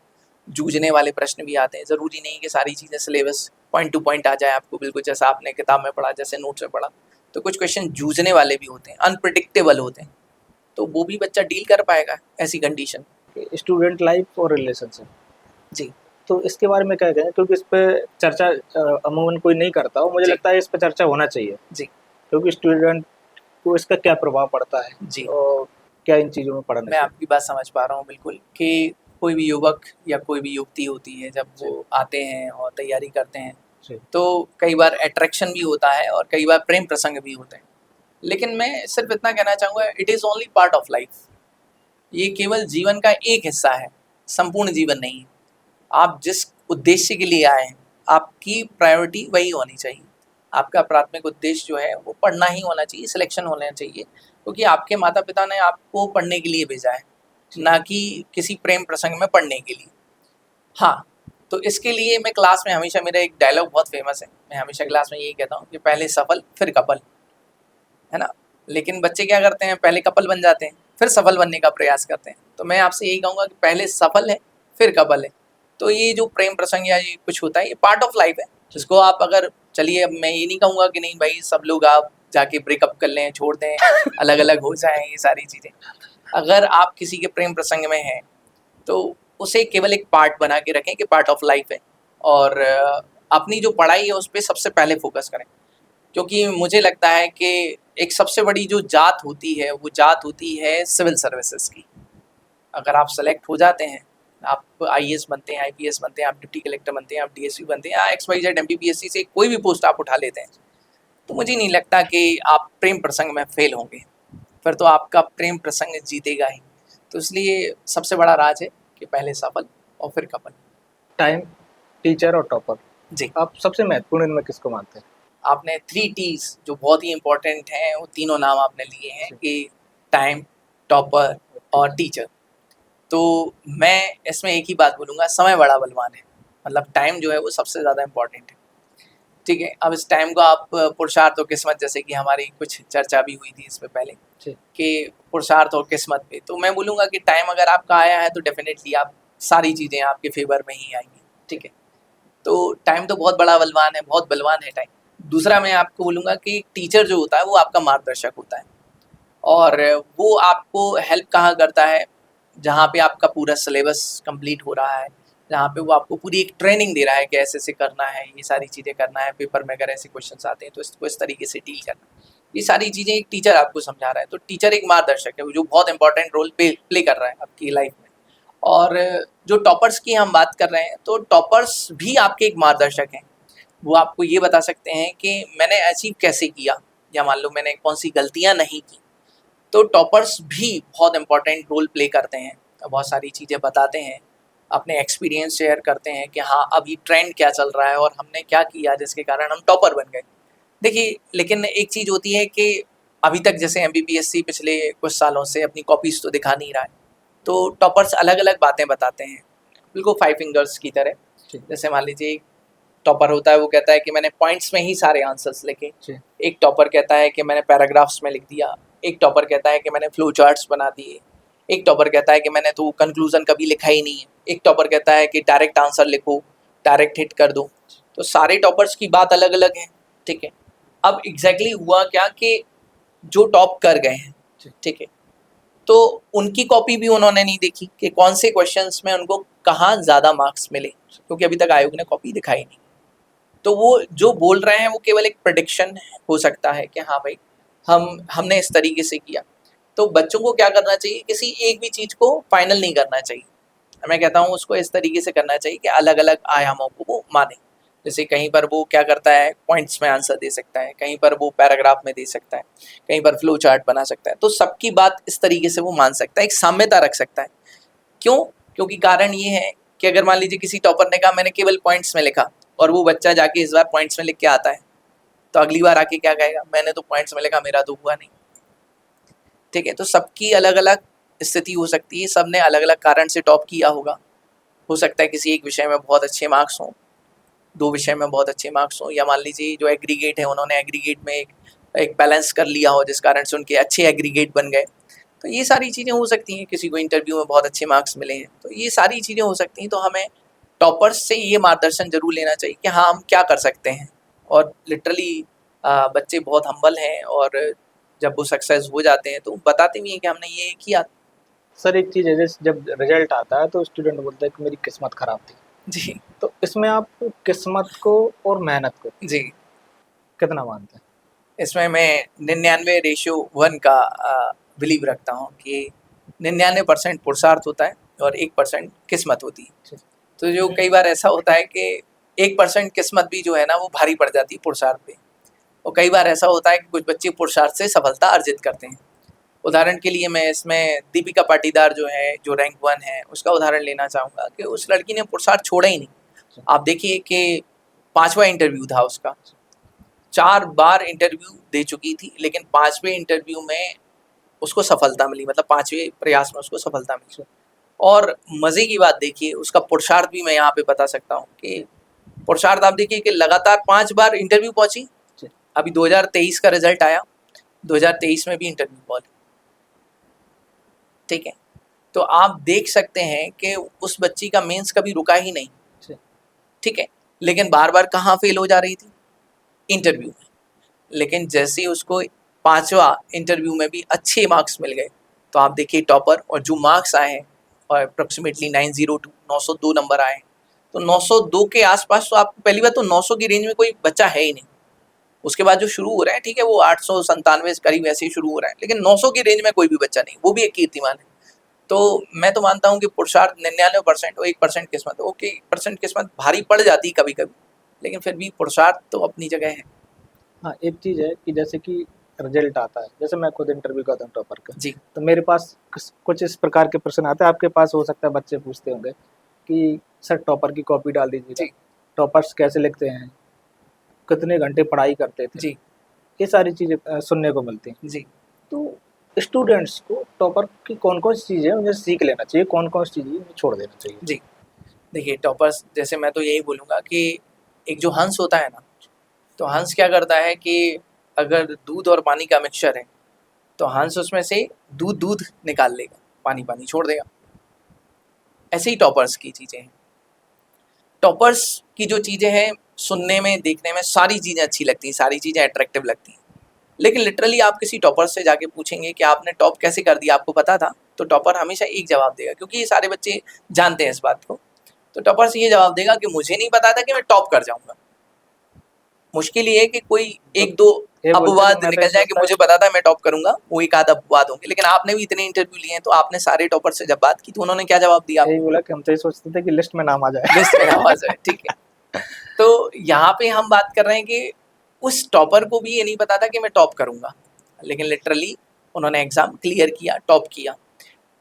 जूझने वाले प्रश्न भी आते हैं, ज़रूरी नहीं कि सारी चीज़ें सिलेबस पॉइंट टू पॉइंट आ जाए आपको, बिल्कुल जैसा आपने किताब में पढ़ा, जैसे नोट्स में पढ़ा। तो कुछ क्वेश्चन जूझने वाले भी होते हैं, अनप्रिडिक्टेबल होते हैं, तो वो भी बच्चा डील कर पाएगा ऐसी कंडीशन। स्टूडेंट लाइफ और रिलेशनशिप, जी, तो इसके बारे में क्या कहें, क्योंकि इस पे चर्चा अमूमन कोई नहीं करता हो, मुझे जी। लगता है इस पे चर्चा होना चाहिए जी, क्योंकि स्टूडेंट को इसका क्या प्रभाव पड़ता है जी। और क्या इन चीज़ों में पढ़ना मैं चाहिए। आपकी बात समझ पा रहा हूँ बिल्कुल कि कोई भी युवक या कोई भी युवती होती है, जब वो आते हैं और तैयारी करते हैं जी, तो कई बार अट्रैक्शन भी होता है और कई बार प्रेम प्रसंग भी होते हैं। लेकिन मैं सिर्फ इतना कहना चाहूँगा, it is only part of life. ये केवल जीवन का एक हिस्सा है, संपूर्ण जीवन नहीं है। आप जिस उद्देश्य के लिए आए हैं, आपकी प्रायोरिटी वही होनी चाहिए। आपका प्राथमिक उद्देश्य जो है वो पढ़ना ही होना चाहिए, सिलेक्शन होना चाहिए, क्योंकि आपके माता पिता ने आपको पढ़ने के लिए भेजा है, ना कि किसी प्रेम प्रसंग में पढ़ने के लिए। हाँ, तो इसके लिए मैं क्लास में हमेशा, मेरा एक डायलॉग बहुत फेमस है, मैं हमेशा क्लास में यही कहता हूँ कि पहले सफल फिर कपल, है ना। लेकिन बच्चे क्या करते हैं, पहले कपल बन जाते हैं फिर सफल बनने का प्रयास करते हैं। तो मैं आपसे यही कहूँगा कि पहले सफल है फिर कपल है। तो ये जो प्रेम प्रसंग या ये कुछ होता है, ये पार्ट ऑफ लाइफ है, जिसको आप अगर, चलिए अब मैं ये नहीं कहूँगा कि नहीं भाई सब लोग आप जाके ब्रेकअप कर लें, छोड़ दें, अलग अलग हो जाएं, ये सारी चीज़ें। अगर आप किसी के प्रेम प्रसंग में हैं तो उसे केवल एक पार्ट बना के रखें कि पार्ट ऑफ लाइफ है, और अपनी जो पढ़ाई है उस पर सबसे पहले फोकस करें। क्योंकि मुझे लगता है कि एक सबसे बड़ी जो जात होती है वो जात होती है सिविल सर्विसेज की। अगर आप सेलेक्ट हो जाते हैं, आप आईएएस बनते हैं, आईपीएस बनते हैं, आप डिप्टी कलेक्टर बनते हैं, आप डीएसपी बनते हैं, या XYZ एमपीपीएससी से कोई भी पोस्ट आप उठा लेते हैं, तो मुझे नहीं लगता कि आप प्रेम प्रसंग में फेल होंगे, फिर तो आपका प्रेम प्रसंग जीतेगा ही। तो इसलिए सबसे बड़ा राज है कि पहले सफल और फिर कपल। टाइम, टीचर और टॉपर, जी, आप सबसे महत्वपूर्ण इनमें किसको मानते हैं। आपने 3 T's जो बहुत ही इंपॉर्टेंट हैं, वो तीनों नाम आपने लिए हैं कि टाइम, टॉपर और टीचर। तो मैं इसमें एक ही बात बोलूँगा, समय बड़ा बलवान है। मतलब टाइम जो है वो सबसे ज़्यादा इम्पोर्टेंट है, ठीक है। अब इस टाइम को आप पुरुषार्थ और किस्मत, जैसे कि हमारी कुछ चर्चा भी हुई थी इसमें पहले कि पुरुषार्थ और किस्मत पे, तो मैं बोलूँगा कि टाइम अगर आपका आया है तो डेफिनेटली आप सारी चीज़ें आपके फेवर में ही आएंगी, ठीक है। तो टाइम तो बहुत बड़ा बलवान है, बहुत बलवान है टाइम। दूसरा मैं आपको बोलूँगा कि टीचर जो होता है वो आपका मार्गदर्शक होता है, और वो आपको हेल्प कहाँ करता है, जहाँ पे आपका पूरा सिलेबस कंप्लीट हो रहा है, जहाँ पे वो आपको पूरी एक ट्रेनिंग दे रहा है कि ऐसे ऐसे करना है, ये सारी चीज़ें करना है, पेपर में अगर ऐसे क्वेश्चंस आते हैं तो इसको इस तरीके से डील करना है, ये सारी चीज़ें एक टीचर आपको समझा रहा है। तो टीचर एक मार्गदर्शक है जो बहुत इंपॉर्टेंट रोल प्ले कर रहा है आपकी लाइफ में। और जो टॉपर्स की हम बात कर रहे हैं, तो टॉपर्स भी आपके एक मार्गदर्शक हैं। वो आपको ये बता सकते हैं कि मैंने अचीव कैसे किया, या मान लो मैंने कौन सी गलतियाँ नहीं की। तो टॉपर्स भी बहुत इंपॉर्टेंट रोल प्ले करते हैं, बहुत सारी चीज़ें बताते हैं, अपने एक्सपीरियंस शेयर करते हैं कि हाँ अभी ट्रेंड क्या चल रहा है और हमने क्या किया जिसके कारण हम टॉपर बन गए। देखिए, लेकिन एक चीज़ होती है कि अभी तक जैसे एमपीपीएससी पिछले कुछ सालों से अपनी कॉपीज़ तो दिखा नहीं रहा है, तो टॉपर्स अलग अलग बातें बताते हैं, बिल्कुल फाइव फिंगर्स की तरह। जैसे मान लीजिए एक टॉपर होता है, वो कहता है कि मैंने पॉइंट्स में ही सारे आंसर्स लिखे। एक टॉपर कहता है कि मैंने पैराग्राफ्स में लिख दिया। एक टॉपर कहता है कि मैंने फ्लो चार्ट्स बना दिए। एक टॉपर कहता है कि मैंने तो कंक्लूजन कभी लिखा ही नहीं है। एक टॉपर कहता है कि डायरेक्ट आंसर लिखो, डायरेक्ट हिट कर दो। तो सारे टॉपर्स की बात अलग अलग है, ठीक है। अब एग्जैक्टली हुआ क्या कि जो टॉप कर गए हैं, ठीक है, तो उनकी कॉपी भी उन्होंने नहीं देखी कि कौन से क्वेश्चंस में उनको कहाँ ज़्यादा मार्क्स मिले, क्योंकि अभी तक आयोग ने कॉपी दिखाई नहीं। तो वो जो बोल रहे हैं वो केवल एक प्रेडिक्शन हो सकता है कि हाँ भाई हमने इस तरीके से किया। तो बच्चों को क्या करना चाहिए, किसी एक भी चीज़ को फाइनल नहीं करना चाहिए। मैं कहता हूँ उसको इस तरीके से करना चाहिए कि अलग अलग आयामों को वो माने। जैसे कहीं पर वो क्या करता है, पॉइंट्स में आंसर दे सकता है, कहीं पर वो पैराग्राफ में दे सकता है, कहीं पर फ्लो चार्ट बना सकता है। तो सबकी बात इस तरीके से वो मान सकता है, एक साम्यता रख सकता है। क्यों? क्योंकि कारण ये है कि अगर मान लीजिए किसी टॉपर ने कहा मैंने केवल पॉइंट्स में लिखा, और वो बच्चा जाके इस बार पॉइंट्स में लिख के आता है, तो अगली बार आके क्या कहेगा, मैंने तो पॉइंट्स में लिखा, मेरा तो हुआ नहीं, ठीक है। तो सबकी अलग अलग स्थिति हो सकती है, सब ने अलग अलग कारण से टॉप किया होगा। हो सकता है किसी एक विषय में बहुत अच्छे मार्क्स हों, दो विषय में बहुत अच्छे मार्क्स हों, या मान लीजिए जो एग्रीगेट है उन्होंने एग्रीगेट में एक बैलेंस कर लिया हो जिस कारण से उनके अच्छे एग्रीगेट बन गए। तो ये सारी चीज़ें हो सकती हैं। किसी को इंटरव्यू में बहुत अच्छे मार्क्स मिले हैं, तो ये सारी चीज़ें हो सकती हैं। तो हमें टॉपर्स से ये मार्गदर्शन जरूर लेना चाहिए कि हाँ हम क्या कर सकते हैं। और लिटरली बच्चे बहुत हम्बल हैं, और जब वो सक्सेस हो जाते हैं तो बताते भी हैं कि हमने ये किया। सर एक चीज़ है, जैसे जब रिजल्ट आता है तो स्टूडेंट बोलता है कि मेरी किस्मत खराब थी। जी तो इसमें आप किस्मत को और मेहनत को जी, कितना मानते हैं? इसमें मैं 99/1 का बिलीव रखता हूँ कि 99% पुरुषार्थ होता है और 1% किस्मत होती है। तो जो कई बार ऐसा होता है कि 1% किस्मत भी जो है ना वो भारी पड़ जाती है पुरुषार्थ पे, और कई बार ऐसा होता है कि कुछ बच्चे पुरुषार्थ से सफलता अर्जित करते हैं। उदाहरण के लिए मैं इसमें दीपिका पाटीदार जो है, जो रैंक 1 है, उसका उदाहरण लेना चाहूँगा कि उस लड़की ने पुरुषार्थ छोड़ा ही नहीं। आप देखिए कि 5वां इंटरव्यू था उसका, 4 बार इंटरव्यू दे चुकी थी, लेकिन 5वें इंटरव्यू में उसको सफलता मिली, मतलब 5वें प्रयास में उसको सफलता मिली। और मज़े की बात देखिए, उसका पुरुषार्थ भी मैं यहाँ पे बता सकता हूँ कि पुरुषार्थ आप देखिए कि लगातार 5 बार इंटरव्यू पहुँची। अभी 2023 का रिजल्ट आया, 2023 में भी इंटरव्यू पहुँची, ठीक है। तो आप देख सकते हैं कि उस बच्ची का मेंस कभी रुका ही नहीं, ठीक है। लेकिन बार बार कहाँ फेल हो जा रही थी, इंटरव्यू में। लेकिन जैसे ही उसको 5वां इंटरव्यू में भी अच्छे मार्क्स मिल गए, तो आप देखिए टॉपर, और जो मार्क्स आए हैं और अप्रोक्सीमेटली 902 902 नंबर आए। तो 902 के आसपास, तो आपको पहली बात तो 900 की रेंज में कोई बच्चा है ही नहीं। उसके बाद जो शुरू हो रहा है, ठीक है, वो 897 करीब ऐसे ही शुरू हो रहा है, लेकिन 900 की रेंज में कोई भी बच्चा नहीं, वो भी एक कीर्तिमान है। तो मैं तो मानता हूँ कि पुरुषार्थ 99% और 1% किस्मत। ओके, 1% किस्मत भारी पड़ जाती कभी कभी, लेकिन फिर भी पुरुषार्थ तो अपनी जगह है। हाँ, एक चीज़ है कि जैसे कि रिजल्ट आता है, जैसे मैं खुद इंटरव्यू करता हूँ टॉपर का, जी तो मेरे पास कुछ इस प्रकार के प्रश्न आते हैं। आपके पास हो सकता है बच्चे पूछते होंगे कि सर टॉपर की कॉपी डाल दीजिएगा, जी टॉपर्स कैसे लिखते हैं, कितने घंटे पढ़ाई करते थे, जी ये सारी चीज़ें सुनने को मिलती हैं। जी तो स्टूडेंट्स को टॉपर की कौन कौन सी चीज़ें उन्हें सीख लेना चाहिए, कौन कौन सी चीज़ें उन्हें छोड़ देना चाहिए? जी, देखिए टॉपर्स जैसे मैं तो यही बोलूँगा कि एक जो हंस होता है ना, तो हंस क्या करता है कि अगर दूध और पानी का मिक्सचर है, तो हंस उसमें से दूध निकाल लेगा, पानी छोड़ देगा। ऐसे ही टॉपर्स की चीज़ें हैं। टॉपर्स की जो चीज़ें हैं, सुनने में, देखने में सारी चीज़ें अच्छी लगती हैं, सारी चीज़ें अट्रैक्टिव लगती हैं। लेकिन लिटरली आप किसी टॉपर से जाके पूछेंगे कि आपने टॉप कैसे कर दिया, आपको पता था? तो टॉपर हमेशा एक जवाब देगा, क्योंकि ये सारे बच्चे जानते हैं इस बात को। तो टॉपर से ये जवाब देगा कि मुझे नहीं पता था कि मैं टॉप कर जाऊँगा। मुश्किल ये है कि कोई एक दो ये बोलते हैं अपवाद कि मैं तो निकल जाए कि सोचता मुझे पता था मैं टॉप करूँगा, वो एक आध अपवाद होंगे। लेकिन आपने भी इतने इंटरव्यू लिए हैं, तो आपने सारे टॉपर से जब बात की तो उन्होंने क्या जवाब दिया यही आपको? बोला कि हम तो ये सोचते थे कि लिस्ट में नाम आ जाए। लिस्ट में नाम आ जाए, ठीक है। तो यहाँ पे हम बात कर रहे हैं कि उस टॉपर को भी ये नहीं पता था कि मैं टॉप करूँगा, लेकिन लिटरली उन्होंने एग्ज़ाम क्लियर किया, टॉप किया।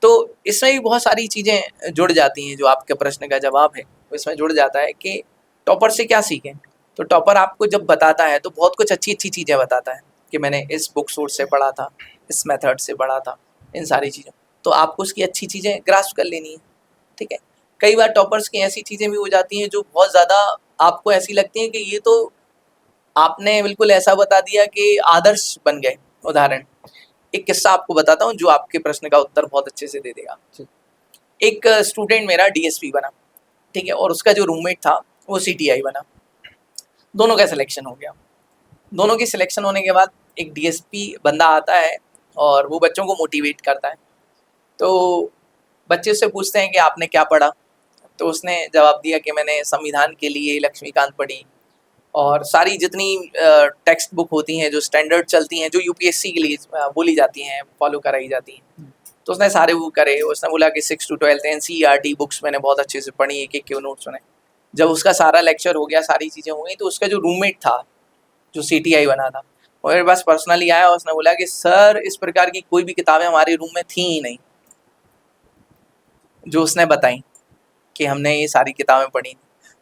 तो इसमें भी बहुत सारी चीज़ें जुड़ जाती हैं, जो आपके प्रश्न का जवाब है, इसमें जुड़ जाता है कि टॉपर से क्या सीखें? तो टॉपर आपको जब बताता है, तो बहुत कुछ अच्छी-अच्छी चीज़ें बताता है कि मैंने इस बुक सोर्स से पढ़ा था, इस मेथड से पढ़ा था, इन सारी चीज़ों। तो आपको उसकी अच्छी चीज़ें ग्रास्प कर लेनी है, ठीक है? कई बार टॉपर्स की ऐसी चीज़ें भी हो जाती हैं, जो बहुत ज़्यादा आपको ऐसी लगती हैं कि ये तो आपने बिल्कुल ऐसा बता दिया कि आदर्श बन गए। उदाहरण, एक किस्सा आपको बताता हूँ, जो आपके प्रश्न का उत्तर बहुत अच्छे से दे देगा। एक स्टूडेंट मेरा डीएसपी बना, ठीक है? और उसका जो रूममेट था, वो सीटीआई बना। दोनों का सिलेक्शन हो गया। दोनों की सिलेक्शन होने के बाद एक डीएसपी बंदा आता है और वो बच्चों को मोटिवेट करता है। तो बच्चे उससे पूछते हैं कि आपने क्या पढ़ा? तो उसने जवाब दिया कि मैंने संविधान के लिए लक्ष्मीकांत पढ़ी, और सारी जितनी टेक्स्ट बुक होती हैं, जो स्टैंडर्ड चलती हैं, जो यूपीएससी के लिए बोली जाती हैं, फॉलो कराई जाती हैं, तो उसने सारे वो करे। उसने बोला कि 6 to 12 एनसीईआरटी बुक्स मैंने बहुत अच्छे से पढ़ी, एक-एक के नोट्स सुने। जब उसका सारा लेक्चर हो गया, सारी चीज़ें हो गई, तो उसका जो रूममेट था, जो सीटीआई बना था, वो मेरे पास पर्सनली आया और उसने बोला कि सर, इस प्रकार की कोई भी किताबें हमारे रूम में थी ही नहीं, जो उसने बताई कि हमने ये सारी किताबें पढ़ी।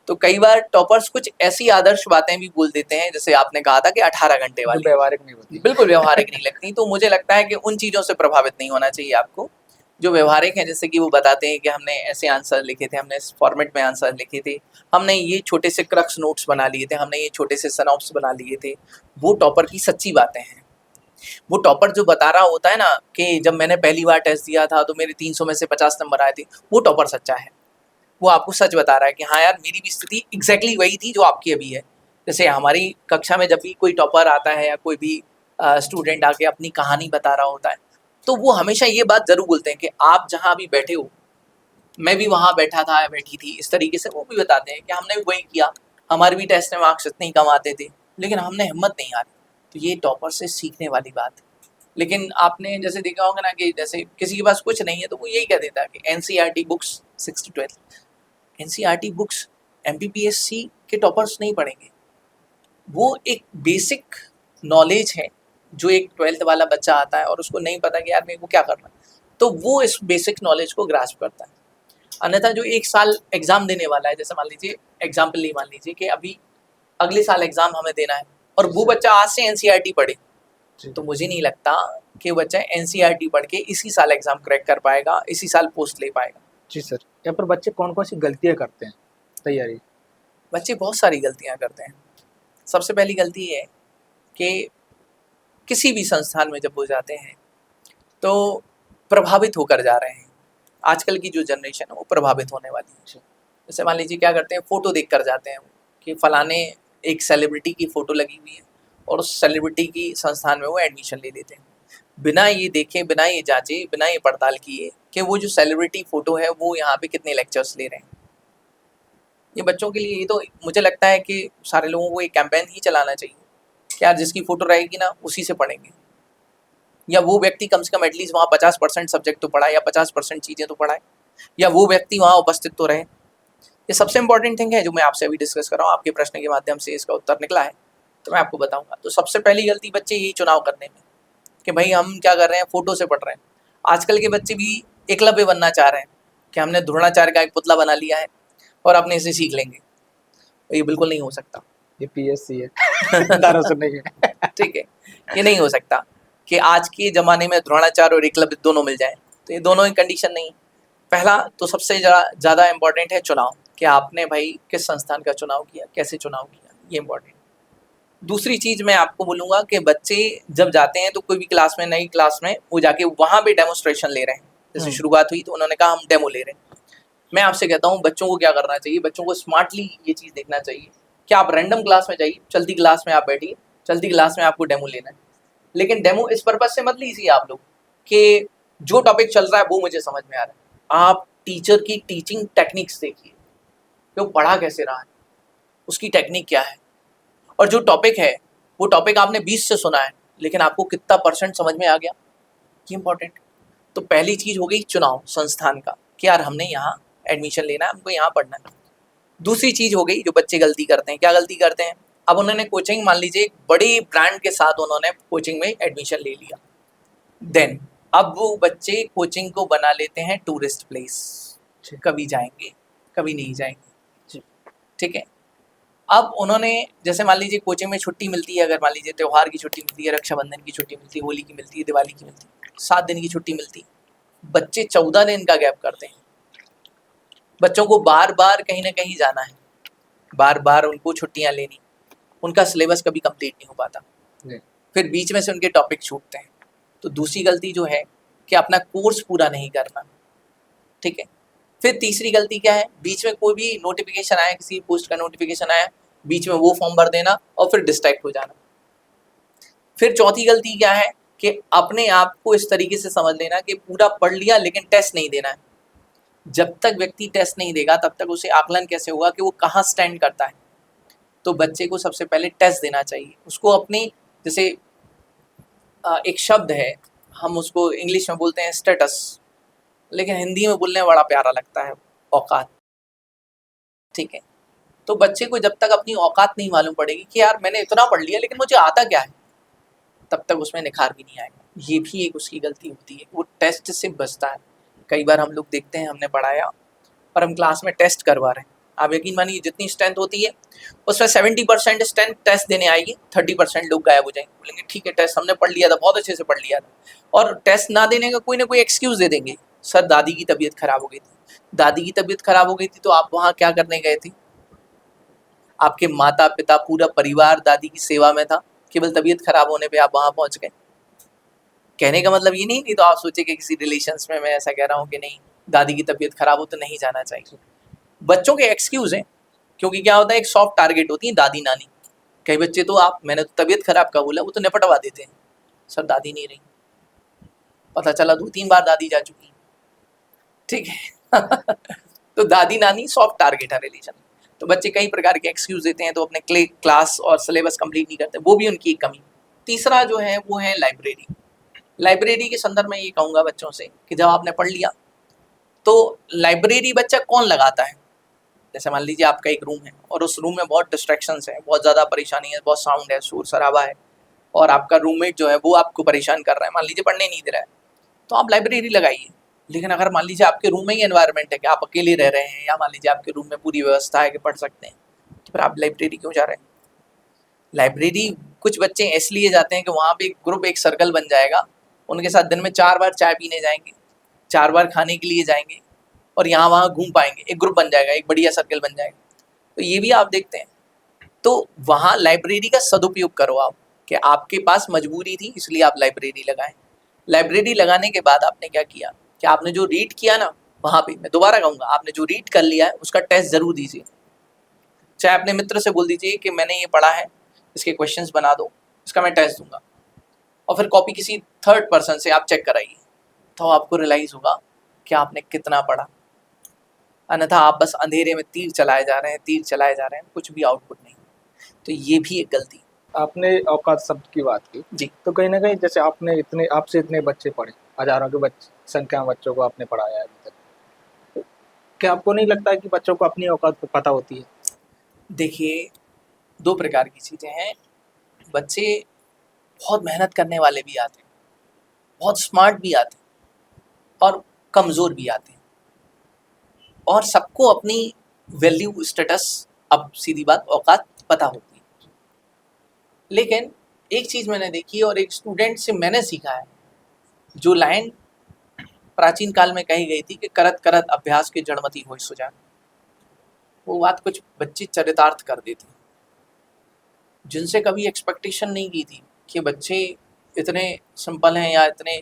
तो कई बार टॉपर्स कुछ ऐसी आदर्श बातें भी बोल देते हैं, जैसे आपने कहा था कि 18 घंटे जो वाली, व्यवहारिक नहीं होती। बिल्कुल व्यवहारिक नहीं लगती। तो मुझे लगता है कि उन चीज़ों से प्रभावित नहीं होना चाहिए आपको, जो व्यवहारिक हैं। जैसे कि वो बताते हैं कि हमने ऐसे आंसर लिखे थे, हमने इस फॉर्मेट में आंसर लिखे थे, हमने ये छोटे से क्रक्स नोट्स बना लिए थे, हमने ये छोटे से सिनॉप्स बना लिए थे। वो टॉपर की सच्ची बातें हैं। वो टॉपर जो बता रहा होता है ना कि जब मैंने पहली बार टेस्ट दिया था तो मेरे 300 में से 50 नंबर आए थे, वो टॉपर सच्चा है। वो आपको सच बता रहा है कि हाँ यार, मेरी भी स्थिति एग्जैक्टली वही थी जो आपकी अभी है। जैसे हमारी कक्षा में जब भी कोई टॉपर आता है, या कोई भी स्टूडेंट आके अपनी कहानी बता रहा होता है, तो वो हमेशा ये बात ज़रूर बोलते हैं कि आप जहाँ अभी बैठे हो, मैं भी वहाँ बैठा था या बैठी थी। इस तरीके से वो भी बताते हैं कि हमने भी वही किया, हमारे भी टेस्ट में मार्क्स इतने ही कम आते थे, लेकिन हमने हिम्मत नहीं हारी। तो ये टॉपर से सीखने वाली बात है। लेकिन आपने जैसे देखा होगा ना कि जैसे किसी के पास कुछ नहीं है, तो वो यही कह देता है कि NCERT books 6 to 12। NCERT books MPPSC के टॉपर्स नहीं पढ़ेंगे। वो एक बेसिक नॉलेज है, जो एक 12th वाला बच्चा आता है और उसको नहीं पता कि यार मेरे को क्या करना है, तो वो इस बेसिक नॉलेज को ग्रास्प करता है। अन्यथा जो 1 साल एग्ज़ाम देने वाला है, जैसे मान लीजिए एग्जाम्पल ही मान लीजिए कि अभी अगले साल एग्ज़ाम हमें देना है, और वो बच्चा आज से एनसीईआरटी पढ़े, तो मुझे नहीं लगता कि वो बच्चा एनसीईआरटी पढ़ के इसी साल एग्ज़ाम क्रैक कर पाएगा, इसी साल पोस्ट ले पाएगा। जी सर, यहाँ पर बच्चे कौन कौन सी गलतियाँ करते हैं तैयारी? बच्चे बहुत सारी गलतियाँ करते हैं। सबसे पहली गलती ये है कि किसी भी संस्थान में जब वो जाते हैं, तो प्रभावित होकर जा रहे हैं। आजकल की जो जनरेशन है, वो प्रभावित होने वाली है। जैसे मान लीजिए क्या करते हैं, फ़ोटो देख कर जाते हैं कि फ़लाने एक सेलिब्रिटी की फ़ोटो लगी हुई है, और उस सेलिब्रिटी की संस्थान में वो एडमिशन ले लेते हैं, बिना ये देखे, बिना ये जांचे, बिना ये पड़ताल किए कि वो जो सेलिब्रिटी फ़ोटो है, वो यहाँ पे कितने लेक्चर्स ले रहे हैं। ये बच्चों के लिए, ये तो मुझे लगता है कि सारे लोगों को एक कैंपेन ही चलाना चाहिए कि यार जिसकी फ़ोटो रहेगी ना, उसी से पढ़ेंगे, या वो व्यक्ति कम से कम एटलीस्ट वहाँ 50% सब्जेक्ट तो पढ़ाए, या 50% चीज़ें तो पढ़ाए, या वो व्यक्ति वहाँ उपस्थित तो रहे। ये सबसे इंपॉर्टेंट थिंग है, जो मैं आपसे अभी डिस्कस कर रहा हूँ। आपके प्रश्न के माध्यम से इसका उत्तर निकला है, तो मैं आपको बताऊंगा। तो सबसे पहली गलती बच्चे यही चुनाव करने में, कि भाई हम क्या कर रहे हैं, फ़ोटो से पढ़ रहे हैं। आजकल के बच्चे भी एकलव्य बनना चाह रहे हैं कि हमने द्रोणाचार्य का एक पुतला बना लिया है और अपने इसे सीख लेंगे। ये बिल्कुल नहीं हो सकता। ये पीएससी है। दारू सुनने के। ठीक है, ये नहीं हो सकता। कि आज के ज़माने में द्रोणाचार्य और एकलव्य दोनों मिल जाएं, तो ये दोनों ही कंडीशन नहीं। पहला तो सबसे ज़्यादा इम्पोर्टेंट है चुनाव, कि आपने भाई किस संस्थान का चुनाव किया, कैसे चुनाव किया, ये इम्पोर्टेंट। दूसरी चीज़ मैं आपको बोलूँगा कि बच्चे जब जाते हैं तो कोई भी क्लास में, नई क्लास में, वो जाके वहाँ पे डेमोस्ट्रेशन ले रहे हैं। जैसे शुरुआत हुई तो उन्होंने कहा हम डेमो ले रहे हैं। मैं आपसे कहता हूँ बच्चों को क्या करना चाहिए, बच्चों को स्मार्टली ये चीज़ देखना चाहिए कि आप रैंडम क्लास में जाइए, चलती क्लास में आप बैठिए, चलती क्लास में आपको डेमो लेना है, लेकिन डेमो इस पर्पज से मत लीजिए आप लोग कि जो टॉपिक चल रहा है वो मुझे समझ में आ रहा है। आप टीचर की टीचिंग टेक्निक्स देखिए कि वो पढ़ा कैसे रहा है, उसकी टेक्निक क्या है, और जो टॉपिक है वो टॉपिक आपने 20 से सुना है लेकिन आपको कितना % समझ में आ गया, ये इंपॉर्टेंट। तो पहली चीज़ हो गई चुनाव संस्थान का कि यार हमने यहाँ एडमिशन लेना है, हमको यहाँ पढ़ना है। दूसरी चीज़ हो गई जो बच्चे गलती करते हैं, क्या गलती करते हैं, अब उन्होंने कोचिंग, मान लीजिए एक बड़ी ब्रांड के साथ उन्होंने कोचिंग में एडमिशन ले लिया, देन अब वो बच्चे कोचिंग को बना लेते हैं टूरिस्ट प्लेस, कभी जाएंगे कभी नहीं जाएंगे, ठीक है। अब उन्होंने, जैसे मान लीजिए कोचिंग में छुट्टी मिलती है, अगर मान लीजिए त्यौहार की छुट्टी मिलती है, रक्षाबंधन की छुट्टी मिलती है, होली की मिलती है, दिवाली की मिलती है, 7 दिन की छुट्टी मिलती है, बच्चे 14 दिन का गैप करते हैं। बच्चों को बार बार कहीं ना कहीं जाना है, बार बार उनको छुट्टियां लेनी, उनका सिलेबस कभी कंप्लीट नहीं हो पाता, फिर बीच में से उनके टॉपिक छूटते हैं। तो दूसरी गलती जो है कि अपना कोर्स पूरा नहीं करना, ठीक है। फिर तीसरी गलती क्या है, बीच में कोई भी नोटिफिकेशन आया, किसी पोस्ट का नोटिफिकेशन आया, बीच में वो फॉर्म भर देना और फिर डिस्ट्रैक्ट हो जाना। फिर चौथी गलती क्या है कि अपने आप को इस तरीके से समझ लेना कि पूरा पढ़ लिया लेकिन टेस्ट नहीं देना है। जब तक व्यक्ति टेस्ट नहीं देगा तब तक उसे आकलन कैसे होगा कि वो कहाँ स्टैंड करता है। तो बच्चे को सबसे पहले टेस्ट देना चाहिए, उसको अपनी, जैसे एक शब्द है, हम उसको इंग्लिश में बोलते हैं स्टेटस, लेकिन हिंदी में बोलने में बड़ा प्यारा लगता है, औकात, ठीक है। तो बच्चे को जब तक अपनी औकात नहीं मालूम पड़ेगी कि यार मैंने इतना पढ़ लिया लेकिन मुझे आता क्या है, तब तक उसमें निखार भी नहीं आएगा। ये भी एक उसकी गलती होती है, वो टेस्ट से बचता है। कई बार हम लोग देखते हैं, हमने पढ़ाया और हम क्लास में टेस्ट करवा रहे हैं, आप यकीन मानिए जितनी स्ट्रेंथ होती है उसमें 70% स्ट्रेंथ टेस्ट देने आएगी, 30% लोग गायब हो जाएंगे, बोलेंगे ठीक है टेस्ट हमने पढ़ लिया था, बहुत अच्छे से पढ़ लिया था, और टेस्ट ना देने का कोई ना कोई एक्सक्यूज़ दे देंगे, सर दादी की तबीयत खराब हो गई थी। दादी की तबीयत खराब हो गई थी तो आप वहाँ क्या करने गए थे, आपके माता पिता पूरा परिवार दादी की सेवा में था, केवल तबीयत खराब होने पे आप वहाँ पहुँच गए। कहने का मतलब ये नहीं तो आप सोचे कि किसी रिलेशंस में मैं ऐसा कह रहा हूँ कि नहीं दादी की तबीयत खराब हो तो नहीं जाना चाहिए। बच्चों के एक्सक्यूज़ हैं, क्योंकि क्या होता है एक सॉफ्ट टारगेट होती है दादी नानी। कई बच्चे तो आप, मैंने तो तबीयत खराब का बोला, वो तो निपटवा देते हैं, सर दादी नहीं रही, पता चला 2-3 बार दादी जा चुकी, ठीक है। तो दादी नानी सॉफ्ट टारगेट है रिलेशन। तो बच्चे कई प्रकार के एक्सक्यूज देते हैं, तो अपने क्लास और सिलेबस कंप्लीट नहीं करते, वो भी उनकी एक कमी। तीसरा जो है वो है लाइब्रेरी। लाइब्रेरी के संदर्भ में ये कहूँगा बच्चों से कि जब आपने पढ़ लिया तो लाइब्रेरी बच्चा कौन लगाता है। जैसे मान लीजिए आपका एक रूम है और उस रूम में बहुत डिस्ट्रैक्शंस है, बहुत ज़्यादा परेशानी है, बहुत साउंड है, शोर शराबा है, और आपका रूममेट जो है वो आपको परेशान कर रहा है, मान लीजिए पढ़ने नहीं दे रहा है, तो आप लाइब्रेरी लगाइए। लेकिन अगर मान लीजिए आपके रूम में ही एनवायरनमेंट है कि आप अकेले रह रहे हैं, या मान लीजिए आपके रूम में पूरी व्यवस्था है कि पढ़ सकते हैं, तो फिर आप लाइब्रेरी क्यों जा रहे हैं। लाइब्रेरी कुछ बच्चे इसलिए जाते हैं कि वहाँ पे एक ग्रुप, एक सर्कल बन जाएगा, उनके साथ दिन में 4 बार चाय पीने जाएंगे, 4 बार खाने के लिए जाएंगे, और यहाँ वहाँ घूम पाएंगे, एक ग्रुप बन जाएगा, एक बढ़िया सर्कल बन जाएगा। तो ये भी आप देखते हैं। तो वहाँ लाइब्रेरी का सदुपयोग करो आप, कि आपके पास मजबूरी थी इसलिए आप लाइब्रेरी लगाएं। लाइब्रेरी लगाने के बाद आपने क्या किया कि आपने जो रीड किया ना, वहाँ पे मैं दोबारा कहूँगा, आपने जो रीड कर लिया है उसका टेस्ट ज़रूर दीजिए। चाहे अपने मित्र से बोल दीजिए कि मैंने ये पढ़ा है, इसके क्वेश्चंस बना दो, इसका मैं टेस्ट दूंगा, और फिर कॉपी किसी थर्ड पर्सन से आप चेक कराइए, तो आपको रियलाइज़ होगा कि आपने कितना पढ़ा। अन्यथा आप बस अंधेरे में तीर चलाए जा रहे हैं, कुछ भी आउटपुट नहीं। तो ये भी एक गलती। आपने औकात शब्द की बात की जी, तो कहीं ना कहीं जैसे आपसे इतने बच्चे पढ़े, हजारों के संख्या में बच्चों को आपने पढ़ाया है अभी तक, तो क्या आपको नहीं लगता है कि बच्चों को अपनी औकात को पता होती है। देखिए 2 प्रकार की चीज़ें हैं। बच्चे बहुत मेहनत करने वाले भी आते हैं, बहुत स्मार्ट भी आते हैं, और कमज़ोर भी आते हैं, और सबको अपनी वैल्यू, स्टेटस, अब सीधी बात औकात पता होती है। लेकिन एक चीज़ मैंने देखी और एक स्टूडेंट से मैंने सीखा है, जो लाइन प्राचीन काल में कही गई थी कि करत करत अभ्यास के जड़मति होय सुजान, वो बात कुछ बच्चे चरितार्थ कर देते, जिनसे कभी एक्सपेक्टेशन नहीं की थी कि बच्चे इतने सिंपल हैं या इतने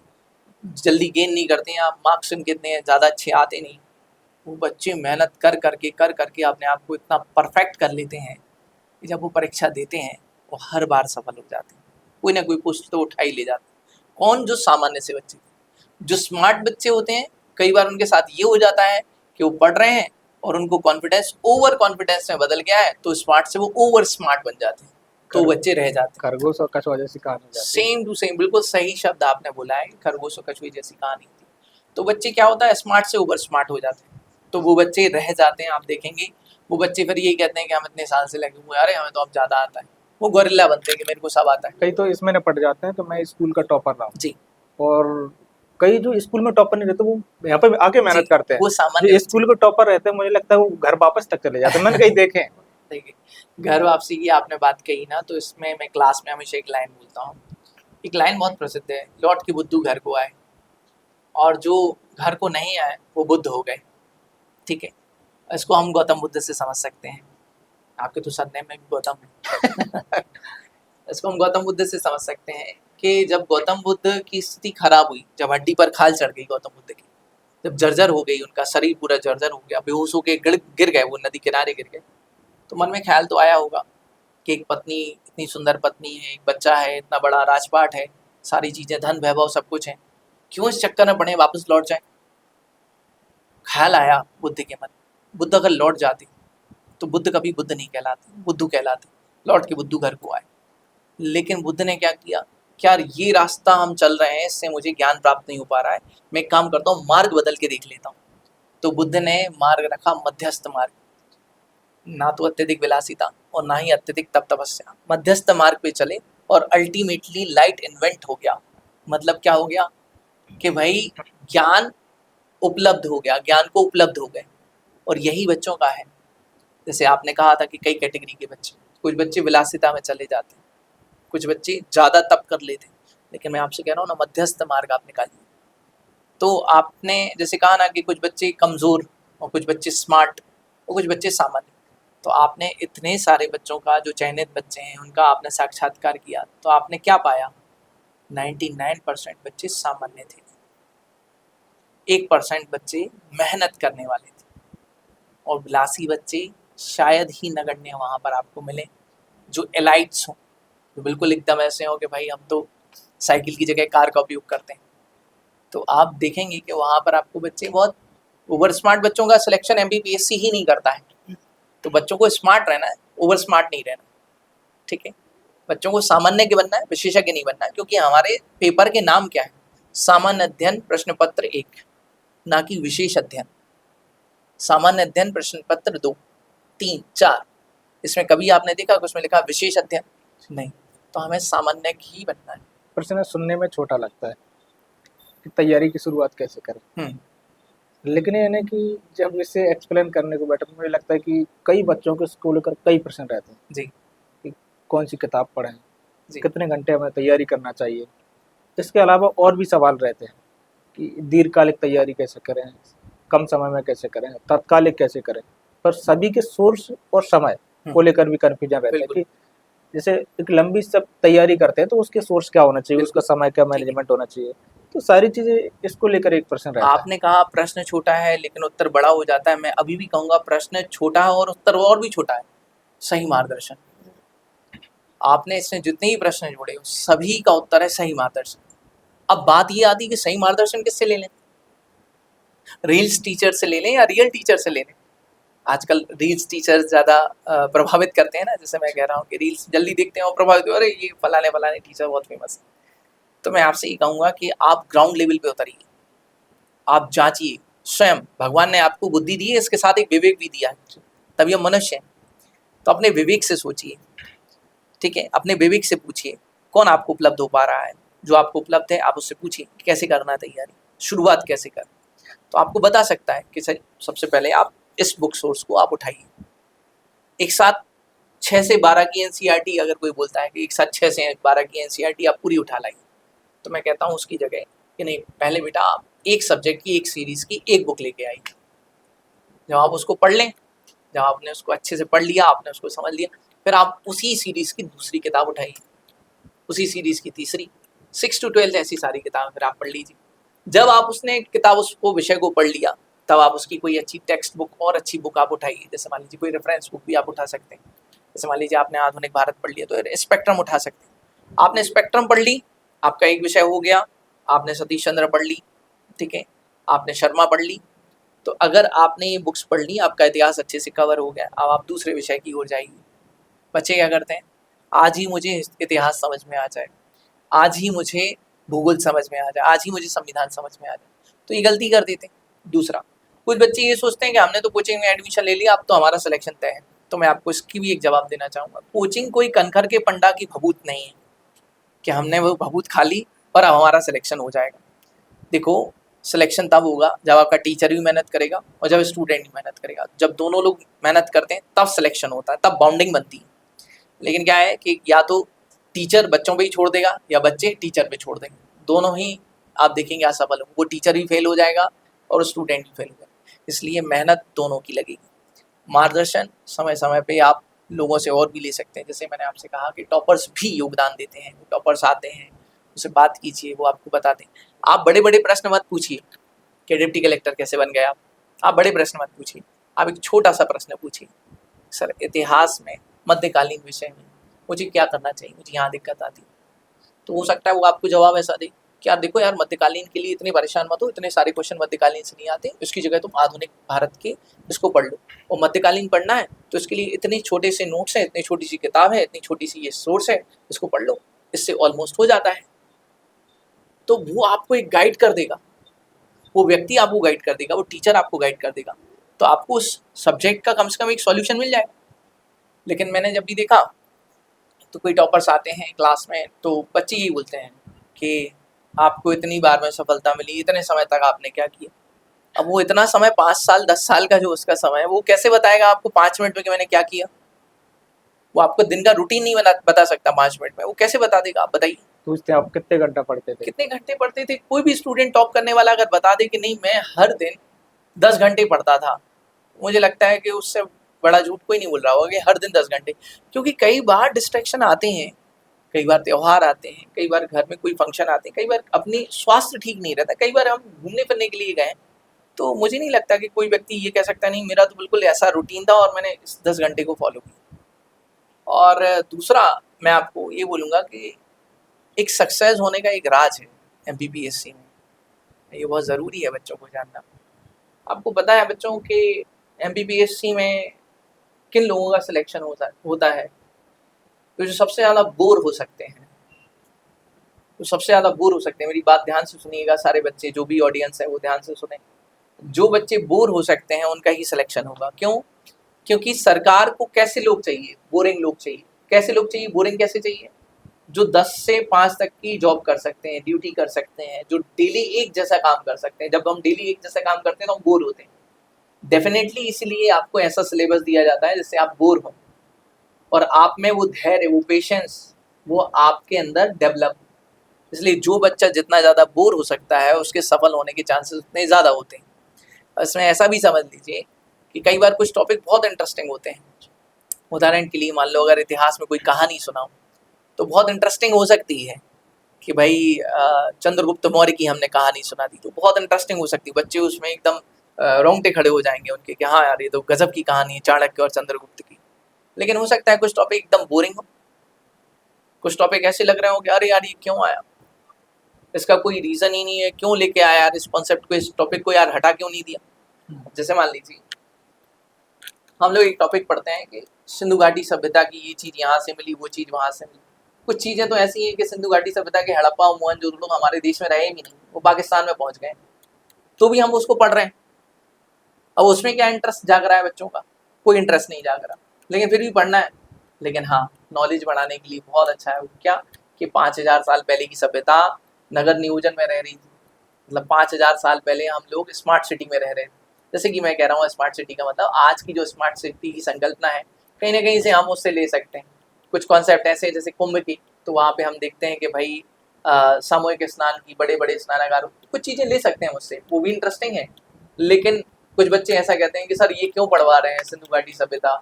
जल्दी गेन नहीं करते हैं या मार्क्स इनके इतने ज़्यादा अच्छे आते नहीं। वो बच्चे मेहनत कर करके अपने आप को इतना परफेक्ट कर लेते हैं कि जब वो परीक्षा देते हैं वो हर बार सफल हो जाते हैं, कोई ना कोई पोस्ट तो उठा ही ले जाते हैं। कौन? जो सामान्य से बच्चे, जो स्मार्ट बच्चे होते हैं, कई बार उनके साथ ये हो जाता है कि वो पढ़ रहे हैं और उनको कॉन्फिडेंस ओवर कॉन्फिडेंस में बदल गया है, तो स्मार्ट से वो ओवर स्मार्ट बन जाते हैं, तो बच्चे रह जाते हैं। खरगोश और कछुआ जैसी कहानी हो जाती है। सेम टू सेम, बिल्कुल सही शब्द आपने बोला है, खरगोश और कछुए जैसी कहानी थी। तो बच्चे क्या होता है, स्मार्ट से ओवर स्मार्ट हो जाते हैं, तो वो बच्चे रह जाते हैं। आप देखेंगे वो बच्चे फिर यही कहते हैं कि हम इतने साल से लगे हुए, अरे हमें तो अब ज़्यादा आता है, वो गोरिल्ला बनते हैं कि मेरे को सब आता है। कई तो इसमें न पड़ जाते हैं, तो मैं स्कूल का टॉपर रहा हूँ जी, और कई जो स्कूल में टॉपर नहीं रहते वो यहाँ पे आके मेहनत जी, करते हैं। वो सामान्य जो स्कूल के टॉपर रहते हैं मुझे लगता है वो घर वापस तक चले जाते हैं, मैंने कहीं देखे हैं। देखिए, घर वापसी की आपने बात कही ना, तो इसमें मैं क्लास में हमेशा एक लाइन बोलता हूँ। एक लाइन बहुत प्रसिद्ध है, लौट के बुद्धू घर को आए, और जो घर को नहीं आए वो बुद्ध हो गए। ठीक है, इसको हम गौतम बुद्ध से समझ सकते हैं, आपके तो सरनेम में भी गौतम है। इसको हम गौतम बुद्ध से समझ सकते हैं कि जब गौतम बुद्ध की स्थिति खराब हुई, जब हड्डी पर खाल चढ़ गई गौतम बुद्ध की, जब जर्जर हो गई, उनका शरीर पूरा जर्जर हो गया, बेहोश होके गिर गए, वो नदी किनारे गिर गए, तो मन में ख्याल तो आया होगा कि एक पत्नी, इतनी सुंदर पत्नी है, एक बच्चा है, इतना बड़ा राजपाट है, सारी चीज़ें, धन वैभव सब कुछ है, क्यों इस चक्कर में पड़े, वापस लौट जाए। ख्याल आया बुद्ध के मन, बुद्ध अगर लौट जाते तो बुद्ध कभी बुद्ध नहीं कहलाते, बुद्धू कहलाते। लौट के बुद्धू घर को आए, लेकिन बुद्ध ने क्या किया, क्या ये रास्ता हम चल रहे हैं इससे मुझे ज्ञान प्राप्त नहीं हो पा रहा है, मैं एक काम करता हूँ, मार्ग बदल के देख लेता हूँ। तो बुद्ध ने मार्ग रखा मध्यस्थ मार्ग, ना तो अत्यधिक विलासिता और ना ही अत्यधिक तप तपस्या, मध्यस्थ मार्ग पे चले और अल्टीमेटली लाइट इन्वेंट हो गया। मतलब क्या हो गया कि भाई ज्ञान उपलब्ध हो गया, ज्ञान को उपलब्ध हो गए। और यही बच्चों का है, जैसे आपने कहा था कि कई कैटेगरी के बच्चे, कुछ बच्चे विलासिता में चले जाते हैं, कुछ बच्चे ज़्यादा तप कर लेते हैं, लेकिन मैं आपसे कह रहा हूँ ना, मध्यस्थ मार्ग आप निकालिए। तो आपने जैसे कहा ना कि कुछ बच्चे कमज़ोर और कुछ बच्चे स्मार्ट और कुछ बच्चे सामान्य, तो आपने इतने सारे बच्चों का, जो चयनित बच्चे हैं उनका आपने साक्षात्कार किया, तो आपने क्या पाया, 99% बच्चे सामान्य थे, 1% बच्चे मेहनत करने वाले थे, और विलासी बच्चे शायद ही नगण्य वहाँ पर आपको मिले, जो एलाइट्स हों, जो बिल्कुल एकदम ऐसे हों कि भाई हम तो साइकिल की जगह कार का उपयोग करते हैं। तो आप देखेंगे कि वहाँ पर आपको बच्चे, बहुत ओवर स्मार्ट बच्चों का सिलेक्शन MBPSC ही नहीं करता है। तो बच्चों को स्मार्ट रहना है, ओवर स्मार्ट नहीं रहना, ठीक है। बच्चों को सामान्य के बनना है, विशेषज्ञ नहीं बनना है, क्योंकि हमारे पेपर के नाम क्या है, सामान्य अध्ययन प्रश्न पत्र 1, ना कि विशेष अध्ययन। सामान्य अध्ययन प्रश्न पत्र 2, 3, 4, इसमें कभी आपने देखा कि उसमें लिखा विशेष अध्ययन? नहीं। तो हमें सामान्य ही बनना है। प्रश्न सुनने में छोटा लगता है कि तैयारी की शुरुआत कैसे करें, लेकिन ये नहीं कि जब इसे एक्सप्लेन करने को बैठे तो मुझे लगता है कि कई बच्चों के इसको लेकर कई प्रश्न रहते हैं जी, कि कौन सी किताब पढ़ें, जी, कितने घंटे हमें तैयारी करना चाहिए। इसके अलावा और भी सवाल रहते हैं कि दीर्घकालिक तैयारी कैसे करें, कम समय में कैसे करें, तात्कालिक कैसे करें। पर सभी के सोर्स और समय को लेकर भी कन्फ्यूजन रहता है बिल्कुल। कि जैसे एक लंबी सब तैयारी करते हैं तो उसके सोर्स क्या होना चाहिए, बिल्कुल। उसका समय क्या मैनेजमेंट होना चाहिए, तो सारी चीजें इसको लेकर एक प्रश्न रहता है। आपने कहा प्रश्न छोटा है लेकिन उत्तर बड़ा हो जाता है, मैं अभी भी कहूँगा प्रश्न छोटा है और उत्तर और भी छोटा है, सही मार्गदर्शन। आपने इसमें जितने ही प्रश्न जोड़े सभी का उत्तर है सही मार्गदर्शन। अब बात ये आती है कि सही मार्गदर्शन किससे ले लें, रील्स टीचर से ले लें या रियल टीचर से ले लें। आजकल रील्स टीचर ज़्यादा प्रभावित करते हैं ना, जैसे मैं कह रहा हूँ कि रील्स जल्दी देखते हैं और प्रभावित हो, अरे ये फलाने फलाने टीचर बहुत फेमस है। तो मैं आपसे ये कहूँगा कि आप ग्राउंड लेवल पे उतरिए, आप जांचिए स्वयं। भगवान ने आपको बुद्धि दी है, इसके साथ एक विवेक भी दिया है, तभी हम मनुष्य हैं। तो अपने विवेक से सोचिए, ठीक है, अपने विवेक से पूछिए कौन आपको उपलब्ध हो पा रहा है, जो आपको उपलब्ध है आप उससे पूछिए कैसे करना है तैयारी, शुरुआत कैसे कर। तो आपको बता सकता है कि सबसे पहले आप इस बुक सोर्स को आप उठाइए, एक साथ 6 से 12 की एनसीईआरटी अगर कोई बोलता है कि एक साथ 6 से 12 की एनसीईआरटी आप पूरी उठा लाइए, तो मैं कहता हूँ उसकी जगह कि नहीं, पहले बेटा आप एक सब्जेक्ट की, एक सीरीज़ की एक बुक लेके आइए। जब आप उसको पढ़ लें, जब आपने उसको अच्छे से पढ़ लिया, आपने उसको समझ लिया, फिर आप उसी सीरीज़ की दूसरी किताब उठाइए, उसी सीरीज़ की तीसरी, 6 to 12 ऐसी सारी किताबें फिर आप पढ़ लीजिए। जब आप उसने किताब उसको विषय को पढ़ लिया, तब आप उसकी कोई अच्छी टेक्स्ट बुक और अच्छी बुक आप उठाइए। जैसे मान लीजिए कोई रेफरेंस बुक भी आप उठा सकते हैं। जैसे मान लीजिए आपने आधुनिक भारत पढ़ लिया, तो स्पेक्ट्रम उठा सकते हैं। आपने स्पेक्ट्रम पढ़ ली, आपका एक विषय हो गया। आपने सतीश चंद्र पढ़ ली, ठीक है, आपने शर्मा पढ़ ली। तो अगर आपने ये बुक्स पढ़ ली, आपका इतिहास अच्छे से कवर हो गया। अब आप दूसरे विषय की ओर जाइए। बच्चे क्या करते हैं, आज ही मुझे इतिहास समझ में आ जाए, आज ही मुझे भूगोल समझ में आ जाए, आज ही मुझे संविधान समझ में आ जाए, तो ये गलती कर देते हैं। दूसरा, कुछ बच्चे ये सोचते हैं कि हमने तो कोचिंग में एडमिशन ले लिया, अब तो हमारा सिलेक्शन तय है। तो मैं आपको इसकी भी एक जवाब देना चाहूँगा, कोचिंग कोई कनखर के पंडा की भभूत नहीं है कि हमने वो भभूत खा ली और अब हमारा सिलेक्शन हो जाएगा। देखो, सिलेक्शन तब होगा जब आपका टीचर भी मेहनत करेगा और जब स्टूडेंट भी मेहनत करेगा। जब दोनों लोग मेहनत करते हैं तब सिलेक्शन होता है, तब बाउंडिंग बनती है। लेकिन क्या है कि या तो टीचर बच्चों पे ही छोड़ देगा या बच्चे टीचर पे छोड़ देंगे, दोनों ही आप देखेंगे असफल हो। वो टीचर भी फेल हो जाएगा और स्टूडेंट भी फेल हो जाएगा। इसलिए मेहनत दोनों की लगेगी। मार्गदर्शन समय समय पे आप लोगों से और भी ले सकते हैं। जैसे मैंने आपसे कहा कि टॉपर्स भी योगदान देते हैं, टॉपर्स आते हैं, उससे बात कीजिए, वो आपको बता दें। आप बड़े बड़े प्रश्न मत पूछिए कि डिप्टी कलेक्टर कैसे बन गए आप बड़े प्रश्न मत पूछिए। आप एक छोटा सा प्रश्न पूछिए, सर इतिहास में मध्यकालीन विषय में मुझे क्या करना चाहिए, मुझे यहाँ दिक्कत आती है। तो हो सकता है वो आपको जवाब ऐसा दे कि यार देखो यार, मध्यकालीन के लिए इतने परेशान मत हो, इतने सारे क्वेश्चन मध्यकालीन से नहीं आते, इसकी जगह तुम आधुनिक भारत के इसको पढ़ लो। और मध्यकालीन पढ़ना है तो इसके लिए इतने छोटे से नोट्स हैं, इतनी छोटी सी किताब है, इतनी छोटी सी ये सोर्स है, इसको पढ़ लो, इससे ऑलमोस्ट हो जाता है। तो वो आपको एक गाइड कर देगा, वो व्यक्ति आपको गाइड कर देगा, वो टीचर आपको गाइड कर देगा, तो आपको उस सब्जेक्ट का कम से कम एक सॉल्यूशन मिल जाएगा। लेकिन मैंने जब भी देखा तो कोई टॉपर्स आते हैं क्लास में, तो बच्चे यही बोलते हैं कि आपको इतनी बार में सफलता मिली, इतने समय तक आपने क्या किया। अब वो इतना समय 5 साल 10 साल का जो उसका समय है, वो कैसे बताएगा आपको 5 मिनट में कि मैंने क्या किया। वो आपको दिन का रूटीन नहीं बता सकता 5 मिनट में, वो कैसे बता देगा, आप बताइए। पूछते हैं आप कितने घंटा पढ़ते थे, कितने घंटे पढ़ते थे। कोई भी स्टूडेंट टॉप करने वाला अगर बता दे कि नहीं मैं हर दिन 10 घंटे पढ़ता था, मुझे लगता है कि उससे बड़ा झूठ कोई नहीं बोल रहा होगा कि हर दिन 10 घंटे। क्योंकि कई बार डिस्ट्रैक्शन आते हैं, कई बार त्यौहार आते हैं, कई बार घर में कोई फंक्शन आते हैं, कई बार अपनी स्वास्थ्य ठीक नहीं रहता, कई बार हम घूमने फिरने के लिए गए। तो मुझे नहीं लगता कि कोई व्यक्ति ये कह सकता नहीं मेरा तो बिल्कुल ऐसा रूटीन था और मैंने इस 10 घंटे को फॉलो किया। और दूसरा मैं आपको ये बोलूँगा कि एक सक्सेस होने का एक राज है एमपीपीएससी में, ये बहुत ज़रूरी है बच्चों को जानना। आपको पता है बच्चों के एमपीपीएससी में किन लोगों का सिलेक्शन होता है, तो जो सबसे ज़्यादा बोर हो सकते हैं, तो सबसे ज़्यादा बोर हो सकते हैं। मेरी बात ध्यान से सुनिएगा सारे बच्चे, जो भी ऑडियंस है वो ध्यान से सुने। जो बच्चे बोर हो सकते हैं उनका ही सिलेक्शन होगा। क्यों? क्योंकि सरकार को कैसे लोग चाहिए, बोरिंग लोग चाहिए। कैसे लोग चाहिए, बोरिंग कैसे चाहिए? जो 10 से 5 तक की जॉब कर सकते हैं, ड्यूटी कर सकते हैं, जो डेली एक जैसा काम कर सकते हैं। जब हम डेली एक जैसा काम करते हैं तो हम बोर होते हैं। डेफिनेटली इसलिए आपको ऐसा सिलेबस दिया जाता है जिससे आप बोर हो और आप में वो धैर्य, वो पेशेंस, वो आपके अंदर डेवलप। इसलिए जो बच्चा जितना ज़्यादा बोर हो सकता है उसके सफल होने के चांसेस उतने ज़्यादा होते हैं। इसमें ऐसा भी समझ लीजिए कि कई बार कुछ टॉपिक बहुत इंटरेस्टिंग होते हैं। उदाहरण के लिए मान लो अगर इतिहास में कोई कहानी सुनाओ तो बहुत इंटरेस्टिंग हो सकती है कि भाई चंद्रगुप्त मौर्य की हमने कहानी सुना दी, तो बहुत इंटरेस्टिंग हो सकती है। बच्चे उसमें एकदम रोंगटे खड़े हो जाएंगे उनके कि हाँ यार ये तो गजब की कहानी है चाणक्य और चंद्रगुप्त की। लेकिन हो सकता है कुछ टॉपिक एकदम बोरिंग हो, कुछ टॉपिक ऐसे लग रहे हो कि अरे यार ये क्यों आया, इसका कोई रीज़न ही नहीं है, क्यों लेके आया यार इस कॉन्सेप्ट को, इस टॉपिक को यार हटा क्यों नहीं दिया। जैसे मान लीजिए हम लोग एक टॉपिक पढ़ते हैं कि सिंधु घाटी सभ्यता की ये चीज़ यहाँ से मिली, वो चीज़ वहाँ से मिली। कुछ चीज़ें तो ऐसी हैं कि सिंधु घाटी सभ्यता के हड़प्पा और मोहनजोदड़ो हमारे देश में रहे भी नहीं, वो पाकिस्तान में पहुँच गए, तो भी हम उसको पढ़ रहे हैं। अब उसमें क्या इंटरेस्ट जाग रहा है बच्चों का? कोई इंटरेस्ट नहीं जाग रहा, लेकिन फिर भी पढ़ना है। लेकिन हाँ, नॉलेज बढ़ाने के लिए बहुत अच्छा है। वो क्या कि 5000 साल पहले की सभ्यता नगर नियोजन में रह रही थी। मतलब 5000 साल पहले हम लोग स्मार्ट सिटी में रह रहे थे। जैसे कि मैं कह रहा हूँ स्मार्ट सिटी का मतलब आज की जो स्मार्ट सिटी की संकल्पना है, कहीं ना कहीं से हम उससे ले सकते हैं। कुछ कॉन्सेप्ट ऐसे जैसे कुंभ की, तो वहाँ पे हम देखते हैं कि भाई सामूहिक स्नान की, बड़े बड़े स्नानागार, कुछ चीज़ें ले सकते हैं उससे, वो भी इंटरेस्टिंग है। लेकिन कुछ बच्चे ऐसा कहते हैं कि सर ये क्यों पढ़वा रहे हैं सिंधु घाटी सभ्यता।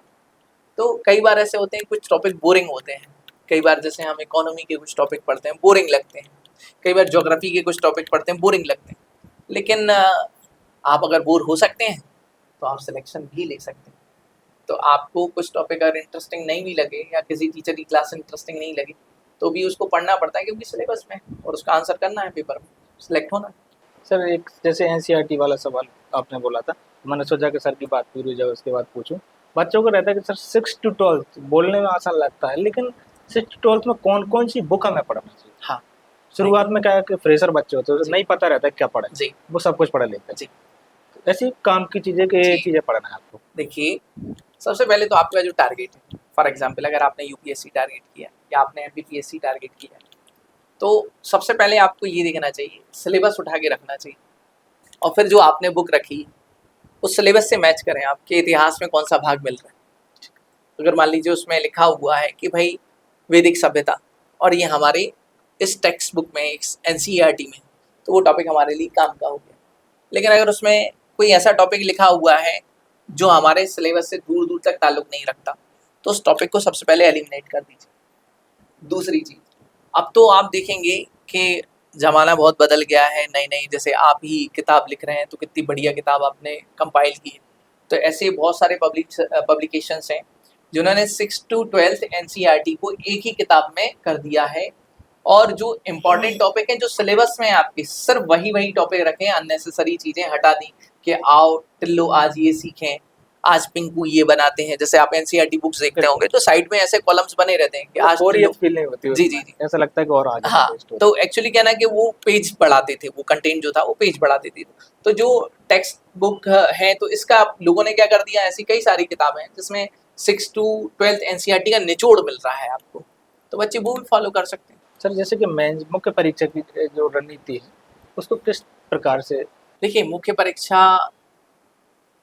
तो कई बार ऐसे होते हैं, कुछ टॉपिक बोरिंग होते हैं। कई बार जैसे हम इकोनॉमी के कुछ टॉपिक पढ़ते हैं, बोरिंग लगते हैं। कई बार ज्योग्राफी के कुछ टॉपिक पढ़ते हैं, बोरिंग लगते हैं। लेकिन आप अगर बोर हो सकते हैं तो आप सिलेक्शन भी ले सकते हैं। तो आपको कुछ टॉपिक अगर इंटरेस्टिंग नहीं भी लगे या किसी टीचर की क्लास इंटरेस्टिंग नहीं लगी, तो भी उसको पढ़ना पड़ता है क्योंकि सिलेबस में, और उसका आंसर करना है पेपर में, सिलेक्ट होना है। सर एक जैसे एनसीईआरटी वाला सवाल आपने बोला था, मैंने सोचा कि सर की बात पूरी हो जाए उसके बाद पूछूं। बच्चों को रहता है कि सर 6 to 12 बोलने में आसान लगता है, लेकिन 6 to 12 में कौन कौन सी बुक हमें पढ़ना चाहिए? हाँ, शुरुआत में क्या है कि फ्रेशर बच्चे होते हैं, नहीं पता रहता है क्या पढ़े, जी वो सब कुछ पढ़ लेते हैं। जी। ऐसी काम की चीज़ें कि जी। चीज़ें पढ़ना है आपको। देखिए, सबसे पहले तो आपका जो टारगेट है, फॉर एग्जांपल अगर आपने यूपीएससी टारगेट किया या आपने एमपीपीएससी टारगेट किया, तो सबसे पहले आपको ये देखना चाहिए, सिलेबस उठा के रखना चाहिए, और फिर जो आपने बुक रखी उस सिलेबस से मैच करें आपके इतिहास में कौन सा भाग मिल रहा है। अगर मान लीजिए उसमें लिखा हुआ है कि भाई वैदिक सभ्यता, और ये हमारे इस टेक्स्ट बुक में, इस एनसीईआरटी में, तो वो टॉपिक हमारे लिए काम का हो गया। लेकिन अगर उसमें कोई ऐसा टॉपिक लिखा हुआ है जो हमारे सिलेबस से दूर दूर तक ताल्लुक नहीं रखता, तो उस टॉपिक को सबसे पहले एलिमिनेट कर दीजिए। दूसरी चीज़, अब तो आप देखेंगे कि ज़माना बहुत बदल गया है, नई नई, जैसे आप ही किताब लिख रहे हैं तो कितनी बढ़िया किताब आपने कंपाइल की है। तो ऐसे बहुत सारे पब्लिकेशंस हैं जिन्होंने 6 to 12 एनसीईआरटी को एक ही किताब में कर दिया है, और जो इम्पोर्टेंट टॉपिक हैं जो सिलेबस में आपके, सिर्फ वही वही टॉपिक रखें, अननेसेसरी चीज़ें हटा दी कि आओ टिल्लो आज ये सीखें, आज पिंकू ये बनाते हैं। जैसे आप एनसीईआरटी बुक्स देखते होंगे तो साइड में ऐसे कॉलम्स बने रहते हैं कि आज बोरियत फील नहीं होती जी उसमें। जी जी। ऐसा लगता है कि और आगे हाँ, बढ़े स्टोरी। तो एक्चुअली क्या ना कि वो पेज बढ़ाते थे, वो कंटेंट जो था वो पेज बढ़ाते थे। तो जो टेक्स्ट बुक है, तो इसका लोगों ने क्या कर दिया, ऐसी कई सारी किताबें हैं जिसमें 6 to 12 एनसीईआरटी का निचोड़ मिल रहा है आपको, तो बच्चे वो भी फॉलो कर सकते हैं। सर जैसे कि मेंस मुख्य परीक्षा की जो रणनीति है उसको किस प्रकार से? देखिए, मुख्य परीक्षा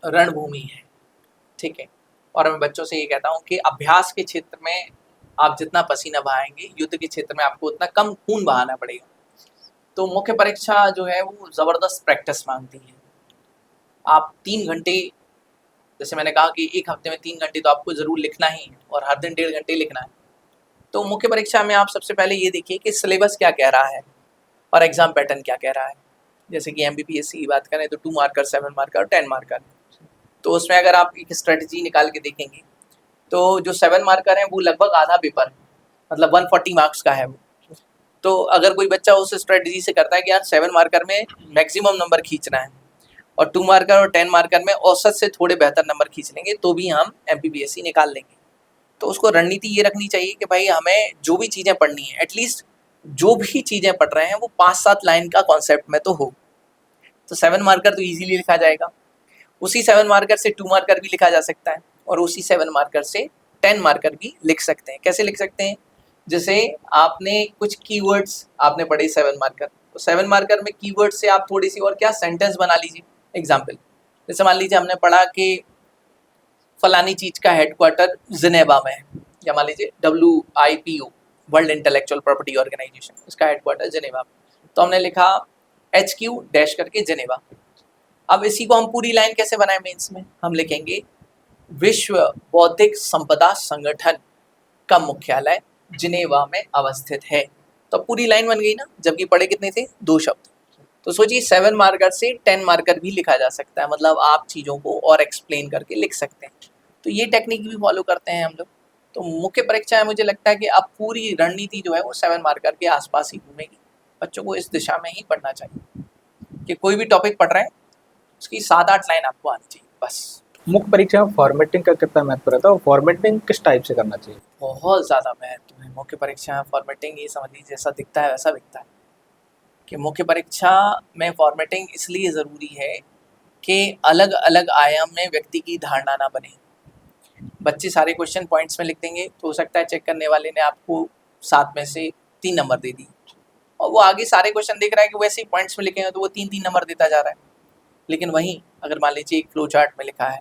रणभूमि है, ठीक है, और मैं बच्चों से ये कहता हूँ कि अभ्यास के क्षेत्र में आप जितना पसीना बहाएंगे, युद्ध के क्षेत्र में आपको उतना कम खून बहाना पड़ेगा। तो मुख्य परीक्षा जो है वो ज़बरदस्त प्रैक्टिस मांगती है। आप 3 घंटे, जैसे मैंने कहा कि एक हफ्ते में 3 घंटे तो आपको ज़रूर लिखना ही है, और हर दिन 1.5 घंटे लिखना है। तो मुख्य परीक्षा में आप सबसे पहले ये देखिए कि सिलेबस क्या कह रहा है और एग्ज़ाम पैटर्न क्या कह रहा है। जैसे कि एमपीपीएससी की बात करें तो 2 मार्कर, 7 मार्कर और 10 मार्कर। तो उसमें अगर आप एक स्ट्रेटजी निकाल के देखेंगे तो जो 7 मार्कर हैं वो लगभग आधा पेपर है, मतलब 140 मार्क्स का है वो। तो अगर कोई बच्चा उस स्ट्रेटजी से करता है कि यार 7 मार्कर में मैक्सिमम नंबर खींचना है, और 2 मार्कर और 10 मार्कर में औसत से थोड़े बेहतर नंबर खींच लेंगे, तो भी हम एमपीपीएससी निकाल लेंगे। तो उसको रणनीति ये रखनी चाहिए कि भाई हमें जो भी चीज़ें पढ़नी है, एटलीस्ट जो भी चीज़ें पढ़ रहे हैं वो 5-7 लाइन का कॉन्सेप्ट में तो हो। तो 7 मार्कर तो ईजिली लिखा जाएगा। उसी 7 मार्कर से 2 मार्कर भी लिखा जा सकता है, और उसी 7 मार्कर से 10 मार्कर भी लिख सकते हैं। कैसे लिख सकते हैं? जैसे आपने कुछ कीवर्ड्स आपने पढ़े 7 मार्कर, तो 7 मार्कर में कीवर्ड से आप थोड़ी सी और क्या सेंटेंस बना लीजिए। एग्जाम्पल, जैसे मान लीजिए हमने पढ़ा कि फलानी चीज़ का हेडक्वार्टर जिनेवा में है, या मान लीजिए WIPO, world intellectual property organisation, इसका हेडक्वार्टर जिनेवा में। तो हमने लिखा HQ डैश करके जिनेवा। अब इसी को हम पूरी लाइन कैसे बनाएं मेंस में? हम लिखेंगे विश्व बौद्धिक संपदा संगठन का मुख्यालय जिनेवा में अवस्थित है। तो पूरी लाइन बन गई ना, जबकि पढ़े कितने थे? 2 शब्द। तो सोचिए 7 मार्कर से 10 मार्कर भी लिखा जा सकता है, मतलब आप चीज़ों को और एक्सप्लेन करके लिख सकते हैं। तो ये टेक्निक भी फॉलो करते हैं हम लोग। तो मुख्य परीक्षा है, मुझे लगता है कि अब पूरी रणनीति जो है वो 7 मार्कर के आसपास ही घूमेगी। बच्चों को इस दिशा में ही पढ़ना चाहिए कि कोई भी टॉपिक पढ़ रहे हैं उसकी 7-8 लाइन आपको आनी चाहिए बस। मुख्य परीक्षा में फॉर्मेटिंग का कितना महत्व रहता है, और फॉर्मेटिंग किस टाइप से करना चाहिए? बहुत ज़्यादा महत्व है मुख्य परीक्षा में फॉर्मेटिंग। ये समझ लीजिए जैसा दिखता है वैसा दिखता है, कि मुख्य परीक्षा में फॉर्मेटिंग इसलिए ज़रूरी है कि अलग अलग आयाम में व्यक्ति की धारणा ना बने। बच्चे सारे क्वेश्चन पॉइंट्स में लिख देंगे तो हो सकता है चेक करने वाले ने आपको 7 में से 3 नंबर दे दिए, और वो आगे सारे क्वेश्चन देख रहा है कि वैसे ही पॉइंट्स में लिखेंगे तो वो 3-3 नंबर देता जा रहा है। लेकिन वहीं अगर मान लीजिए एक फ्लो चार्ट में लिखा है,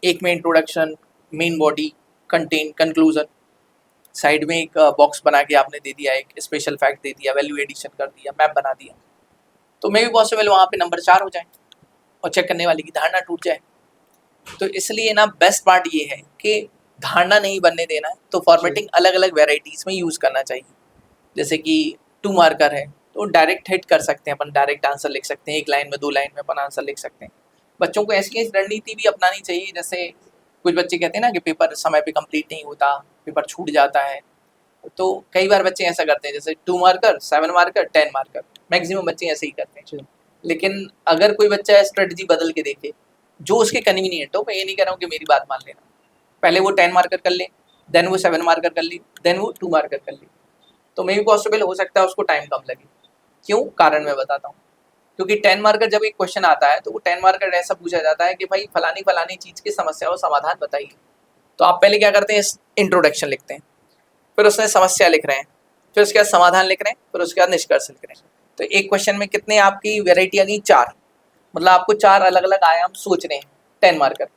एक में introduction, main body, content, conclusion, side में एक बॉक्स बना के आपने दे दिया, एक स्पेशल फैक्ट दे दिया, वैल्यू एडिशन कर दिया, मैप बना दिया, तो मे भी पॉसिबल वहाँ पे नंबर 4 हो जाए और चेक करने वाले की धारणा टूट जाए। तो इसलिए ना बेस्ट पार्ट ये है कि धारणा नहीं बनने देना है, तो फॉर्मेटिंग अलग अलग वेराइटीज़ में यूज़ करना चाहिए। जैसे कि 2 मार्कर है तो डायरेक्ट हिट कर सकते हैं अपन, डायरेक्ट आंसर लिख सकते हैं, 1 लाइन में 2 लाइन में अपन आंसर लिख सकते हैं। बच्चों को ऐसी रणनीति भी अपनानी चाहिए, जैसे कुछ बच्चे कहते हैं ना कि पेपर समय पे कंप्लीट नहीं होता, पेपर छूट जाता है, तो कई बार बच्चे ऐसा करते हैं, जैसे 2 मार्कर, 7 मार्कर, 10 मार्कर, मैक्सिमम बच्चे ऐसे ही करते हैं। लेकिन अगर कोई बच्चा स्ट्रेटजी बदल के देखे जो उसके कन्वीनियंट हो, मैं ये नहीं कह रहा हूँ कि मेरी बात मान लेना, पहले वो 10 मार्कर कर ले, देन वो 7 मार्कर कर ले, देन वो 2 मार्कर कर ले, तो मे भी पॉसिबल हो सकता है उसको टाइम कम लगे। क्यों? कारण मैं बताता हूँ। क्योंकि 10 मार्कर जब एक क्वेश्चन आता है तो वो 10 मार्कर ऐसा पूछा जाता है कि भाई फलानी फलानी चीज़ की समस्या हो समाधान बताइए। तो आप पहले क्या करते हैं, इंट्रोडक्शन लिखते हैं, फिर उसमें समस्या लिख रहे हैं, फिर उसके बाद समाधान लिख रहे हैं, फिर उसके बाद निष्कर्ष लिख रहे हैं। तो एक क्वेश्चन में कितने आपकी वेराइटी आ गई? 4। मतलब आपको 4 अलग अलग आयाम सोचने हैं 10 मार्कर।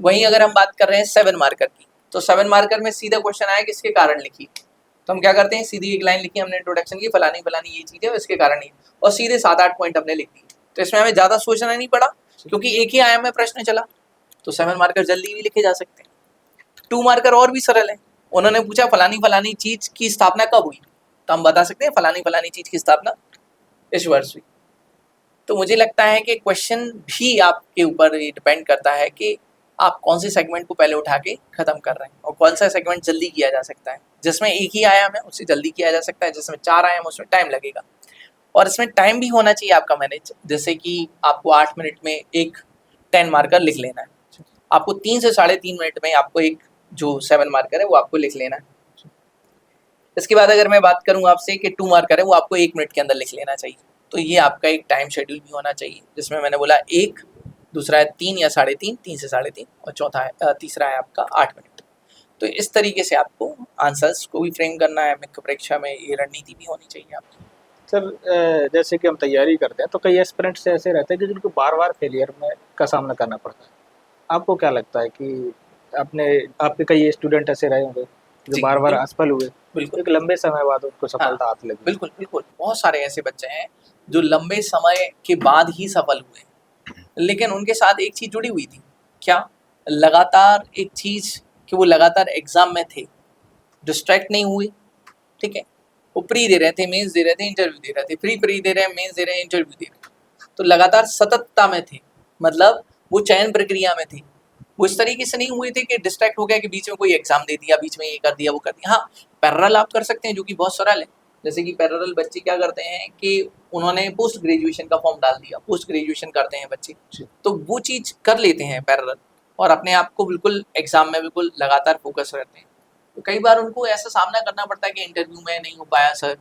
वहीं अगर हम बात कर रहे हैं 7 मार्कर की, तो 7 मार्कर में सीधा क्वेश्चन आया कि इसके कारण लिखिए, तो हम क्या करते हैं, सीधी एक लाइन लिखी हमने इंट्रोडक्शन की, फलानी फलानी ये चीज़ है इसके कारण ही, और सीधे 7-8 पॉइंट हमने लिख दिए। तो इसमें हमें ज़्यादा सोचना नहीं पड़ा, क्योंकि एक ही आयाम में प्रश्न चला, तो 7 मार्कर जल्दी भी लिखे जा सकते हैं। 2 मार्कर और भी सरल है, उन्होंने पूछा फलानी फलानी चीज़ की स्थापना कब हुई, तो हम बता सकते हैं फलानी फलानी चीज़ की स्थापना इस वर्ष हुई। तो मुझे लगता है कि क्वेश्चन भी आपके ऊपर डिपेंड करता है कि आप कौन से सेगमेंट को पहले उठा के ख़त्म कर रहे हैं, और कौन सा सेगमेंट जल्दी किया जा सकता है। जिसमें एक ही आयाम है उससे जल्दी किया जा सकता है, जिसमें 4 आयाम है उसमें टाइम लगेगा, और इसमें टाइम भी होना चाहिए आपका मैनेज। जैसे कि आपको 8 मिनट में एक 10 मार्कर लिख लेना है, आपको 3 से 3.5 मिनट में आपको एक जो 7 मार्कर है वो आपको लिख लेना है। इसके बाद अगर मैं बात करूँ आपसे कि 2 मार्कर है वो आपको 1 मिनट के अंदर लिख लेना चाहिए। तो ये आपका एक टाइम शेड्यूल भी होना चाहिए, जिसमें मैंने बोला 1, दूसरा है 3 या 3.5, 3 से 3.5, और चौथा है तीसरा है आपका 8 मिनट। तो इस तरीके से आपको आंसर्स को भी फ्रेम करना है। मुख्य परीक्षा में ये रणनीति भी होनी चाहिए आपकी। सर जैसे कि हम तैयारी करते हैं तो कई एस्पिरेंट्स ऐसे रहते हैं कि जिनको बार बार फेलियर में का सामना करना पड़ता है। आपको क्या लगता है कि आपके कई स्टूडेंट ऐसे रहे होंगे जो बार बार असफल हुए, बिल्कुल एक लंबे समय बाद उनको सफलता हाथ लगी? बिल्कुल बिल्कुल, बहुत सारे ऐसे बच्चे हैं जो लंबे समय के बाद ही सफल हुए, लेकिन उनके साथ एक चीज़ जुड़ी हुई थी। क्या? लगातार एक चीज़ कि वो लगातार एग्ज़ाम में थे, डिस्ट्रैक्ट नहीं हुए, ठीक है? वो प्री दे रहे थे, मेंस दे रहे थे, इंटरव्यू दे रहे थे, प्री दे रहे हैं, मेंस दे रहे हैं, इंटरव्यू दे रहे हैं, तो लगातार सततता में थे, मतलब वो चयन प्रक्रिया में थे। वो इस तरीके से नहीं हुए थे कि डिस्ट्रैक्ट हो गया कि बीच में कोई एग्जाम दे दिया, बीच में ये कर दिया वो कर दिया। हाँ, पैरेलल आप कर सकते हैं, जो कि बहुत सरल है। जैसे कि पैरेलल बच्चे क्या करते हैं कि उन्होंने पोस्ट ग्रेजुएशन का फॉर्म डाल दिया, पोस्ट ग्रेजुएशन करते हैं बच्चे, तो वो चीज़ कर लेते हैं पैरेलल, और अपने आप को बिल्कुल एग्जाम में बिल्कुल लगातार फोकस रहते हैं। तो कई बार उनको ऐसा सामना करना पड़ता है कि इंटरव्यू में नहीं हो पाया सर,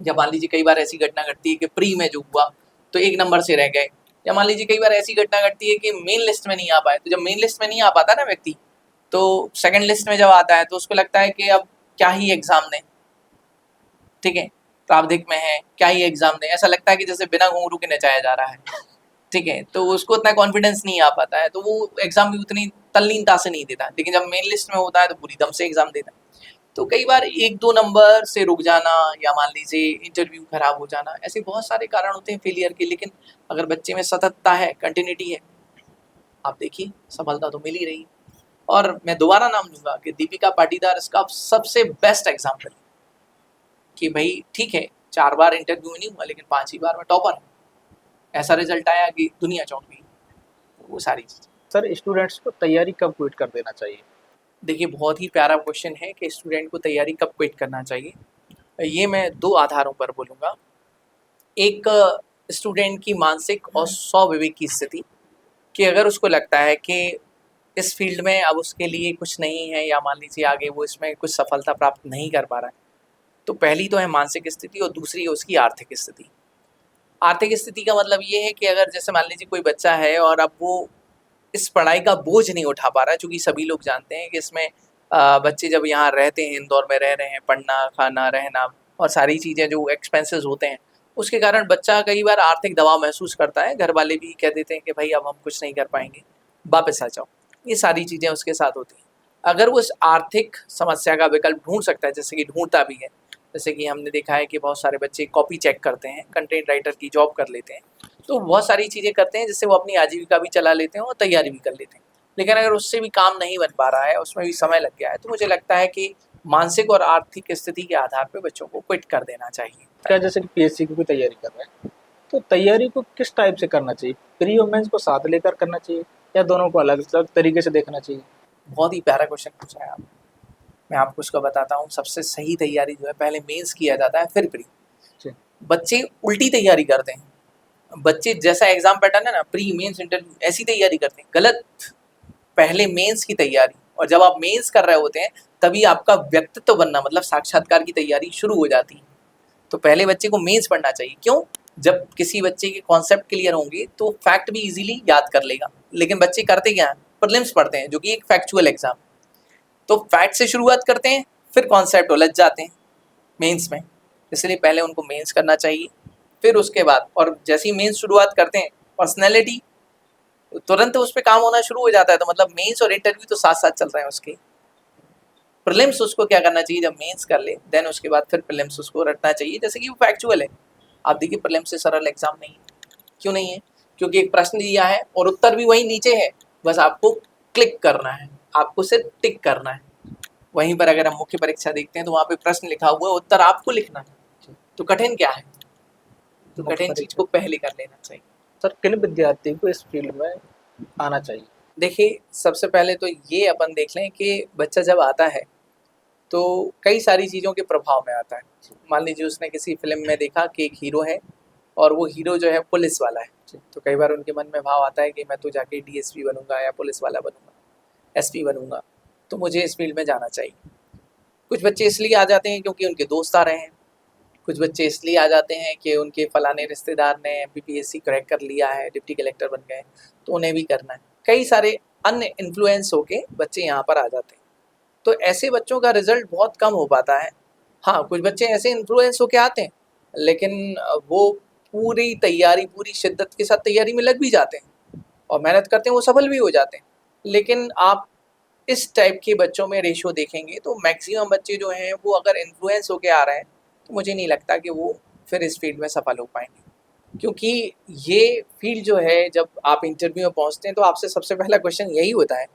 या मान लीजिए कई बार ऐसी घटना घटती है कि प्री में जो हुआ तो 1 नंबर से रह गए, या मान लीजिए कई बार ऐसी घटना घटती है कि मेन लिस्ट में नहीं आ पाए। तो जब मेन लिस्ट में नहीं आ पाता ना व्यक्ति, तो सेकंड लिस्ट में जब आता है तो उसको लगता है कि अब क्या ही एग्जाम दें, ठीक है, प्रावधिक में है, क्या ही एग्जाम दें, ऐसा लगता है कि जैसे बिना घुंघरू के नचाया जा रहा है, ठीक है, तो उसको उतना कॉन्फिडेंस नहीं आ पाता है, तो वो एग्जाम भी उतनी तल्लीनता से नहीं देता। लेकिन जब मेन लिस्ट में होता है तो पूरी दम से एग्जाम देता है। तो कई बार 1-2 नंबर से रुक जाना, या मान लीजिए इंटरव्यू खराब हो जाना, ऐसे बहुत सारे कारण होते हैं फेलियर के। लेकिन अगर बच्चे में सततता है, कंटिन्यूटी है, आप देखिए सफलता तो मिल ही रही है। और मैं दोबारा नाम लूँगा कि दीपिका पाटीदार इसका सबसे बेस्ट एग्जाम्पल, कि भाई ठीक है 4 बार इंटरव्यू नहीं हुआ, लेकिन 5 ही बार में टॉपर है। ऐसा रिजल्ट आया कि दुनिया चौंक गई। वो सारी चीज़ें। सर स्टूडेंट्स को तैयारी कब क्विट कर देना चाहिए? देखिए, बहुत ही प्यारा क्वेश्चन है कि स्टूडेंट को तैयारी कब क्विट करना चाहिए। ये मैं 2 आधारों पर बोलूँगा। एक, स्टूडेंट की मानसिक और स्वविवेक की स्थिति, कि अगर उसको लगता है कि इस फील्ड में अब उसके लिए कुछ नहीं है, या मान लीजिए आगे वो इसमें कुछ सफलता प्राप्त नहीं कर पा रहा है, तो पहली तो है मानसिक स्थिति, और दूसरी है उसकी आर्थिक स्थिति। आर्थिक स्थिति का मतलब ये है कि अगर जैसे मान लीजिए कोई बच्चा है और अब वो इस पढ़ाई का बोझ नहीं उठा पा रहा है, चूँकि सभी लोग जानते हैं कि इसमें बच्चे जब यहाँ रहते हैं, इंदौर में रह रहे हैं, पढ़ना, खाना, रहना और सारी चीज़ें जो एक्सपेंसेस होते हैं, उसके कारण बच्चा कई बार आर्थिक दबाव महसूस करता है। घर वाले भी कह देते हैं कि भाई अब हम कुछ नहीं कर पाएंगे, वापस आ जाओ। ये सारी चीज़ें उसके साथ होती हैं। अगर वो उस आर्थिक समस्या का विकल्प ढूंढ सकता है, जैसे कि ढूंढता भी है, जैसे कि हमने देखा है कि बहुत सारे बच्चे कॉपी चेक करते हैं, कंटेंट राइटर की जॉब कर लेते हैं, तो बहुत सारी चीज़ें करते हैं जिससे वो अपनी आजीविका भी चला लेते हैं और तैयारी भी कर लेते हैं। लेकिन अगर उससे भी काम नहीं बन पा रहा है, उसमें भी समय लग गया है, तो मुझे लगता है कि मानसिक और आर्थिक स्थिति के आधार पर बच्चों को क्विट कर देना चाहिए। क्या जैसे कि पीएससी की कोई तैयारी कर रहे हैं, तो तैयारी को किस टाइप से करना चाहिए? प्री और मेंस को साथ लेकर करना चाहिए या दोनों को अलग अलग तरीके से देखना चाहिए? बहुत ही प्यारा क्वेश्चन पूछा है आपने। मैं आपको उसका बताता हूँ। सबसे सही तैयारी जो है, पहले मेंस किया जाता है, फिर प्री। जी। बच्चे उल्टी तैयारी करते हैं। बच्चे जैसा एग्जाम पैटर्न है ना, प्री मेंस इंटरव्यू, ऐसी तैयारी करते हैं। गलत। पहले मेंस की तैयारी, और जब आप मेंस कर रहे होते हैं तभी आपका व्यक्तित्व बनना, मतलब साक्षात्कार की तैयारी शुरू हो जाती है। तो पहले बच्चे को मेंस पढ़ना चाहिए। क्यों? जब किसी बच्चे के कॉन्सेप्ट क्लियर होंगे तो फैक्ट भी इजीली याद कर लेगा। लेकिन बच्चे करते क्या हैं? प्रीलिम्स पढ़ते हैं, जो कि एक फैक्चुअल एग्जाम। तो फैक्ट से शुरुआत करते हैं, फिर कॉन्सेप्ट उलझ जाते हैं मेंस में। इसलिए पहले उनको मेंस करना चाहिए, फिर उसके बाद, और जैसी मेंस शुरुआत करते हैं, पर्सनैलिटी तुरंत उस पर काम होना शुरू हो जाता है। तो मतलब मेंस और इंटरव्यू तो साथ साथ चल रहे हैं उसके। प्रीलिम्स उसको क्या करना चाहिए, जब मेंस कर ले देन उसके बाद फिर प्रीलिम्स उसको रटना चाहिए, जैसे कि वो फैक्चुअल है। आप देखिए, प्रीलिम्स से सरल एग्जाम नहीं है। क्यों नहीं है? क्योंकि एक प्रश्न दिया है और उत्तर भी वही नीचे है, बस आपको क्लिक करना है, आपको सिर्फ टिक करना है। वहीं पर अगर हम मुख्य परीक्षा देखते हैं तो वहाँ पे प्रश्न लिखा हुआ है, उत्तर आपको लिखना है। तो कठिन क्या है? तो कठिन चीज को पहले कर लेना चाहिए। सर, किन विद्यार्थी को इस फील्ड में आना चाहिए? देखिए, सबसे पहले तो ये अपन देख लें कि बच्चा जब आता है तो कई सारी चीज़ों के प्रभाव में आता है। मान लीजिए उसने किसी फिल्म में देखा कि एक हीरो है और वो हीरो जो है पुलिस वाला है, तो कई बार उनके मन में भाव आता है कि मैं तो जाके डीएसपी बनूंगा या पुलिस वाला बनूंगा, एसपी बनूंगा, तो मुझे इस फील्ड में जाना चाहिए। कुछ बच्चे इसलिए आ जाते हैं क्योंकि उनके दोस्त आ रहे हैं, कुछ बच्चे इसलिए आ जाते हैं कि उनके फलाने रिश्तेदार ने एमपीपीएससी क्रैक कर लिया है, डिप्टी कलेक्टर बन गए, तो उन्हें भी करना है। कई सारे अन्य इन्फ्लुएंस होके बच्चे यहाँ पर आ जाते हैं, तो ऐसे बच्चों का रिजल्ट बहुत कम हो पाता है। हाँ, कुछ बच्चे ऐसे इन्फ्लुएंस होके आते हैं, लेकिन वो पूरी तैयारी, पूरी शिद्दत के साथ तैयारी में लग भी जाते हैं और मेहनत करते हैं, वो सफल भी हो जाते हैं। लेकिन आप इस टाइप के बच्चों में रेशियो देखेंगे तो मैक्सिमम बच्चे जो हैं वो अगर इन्फ्लुएंस होके आ रहे हैं तो मुझे नहीं लगता कि वो फिर इस फील्ड में सफल हो पाएंगे। क्योंकि ये फील्ड जो है, जब आप इंटरव्यू में पहुंचते हैं तो आपसे सबसे पहला क्वेश्चन यही होता है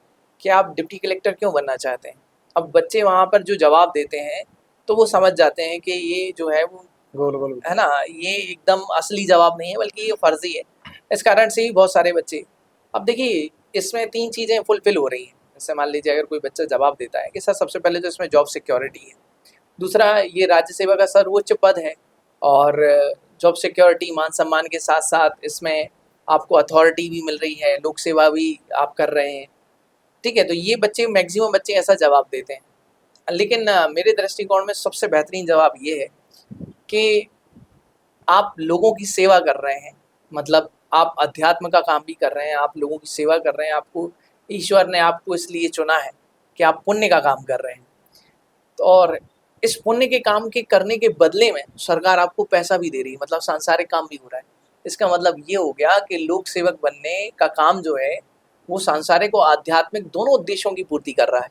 कि आप डिप्टी कलेक्टर क्यों बनना चाहते हैं। अब बच्चे वहाँ पर जो जवाब देते हैं तो वो समझ जाते हैं कि ये जो है वो गोल गोल है ना, ये एकदम असली जवाब नहीं है, बल्कि ये फर्जी है। इस कारण से ही बहुत सारे बच्चे, अब देखिए इसमें 3 चीज़ें फुलफिल हो रही हैं। जैसे मान लीजिए अगर कोई बच्चा जवाब देता है कि सर सबसे पहले तो इसमें जॉब सिक्योरिटी है, दूसरा ये राज्य सेवा का सर्वोच्च पद है, और जॉब सिक्योरिटी मान सम्मान के साथ साथ इसमें आपको अथॉरिटी भी मिल रही है, लोक सेवा भी आप कर रहे हैं। ठीक है, तो ये बच्चे, मैक्सिमम बच्चे ऐसा जवाब देते हैं। लेकिन मेरे दृष्टिकोण में सबसे बेहतरीन जवाब ये है कि आप लोगों की सेवा कर रहे हैं, मतलब आप अध्यात्म का काम भी कर रहे हैं, आप लोगों की सेवा कर रहे हैं, आपको ईश्वर ने आपको इसलिए चुना है कि आप पुण्य का काम कर रहे हैं। तो और इस पुण्य के काम के करने के बदले में सरकार आपको पैसा भी दे रही है, मतलब सांसारिक काम भी हो रहा है। इसका मतलब ये हो गया कि लोक सेवक बनने का काम जो है वो सांसारिक और आध्यात्मिक दोनों उद्देश्यों की पूर्ति कर रहा है।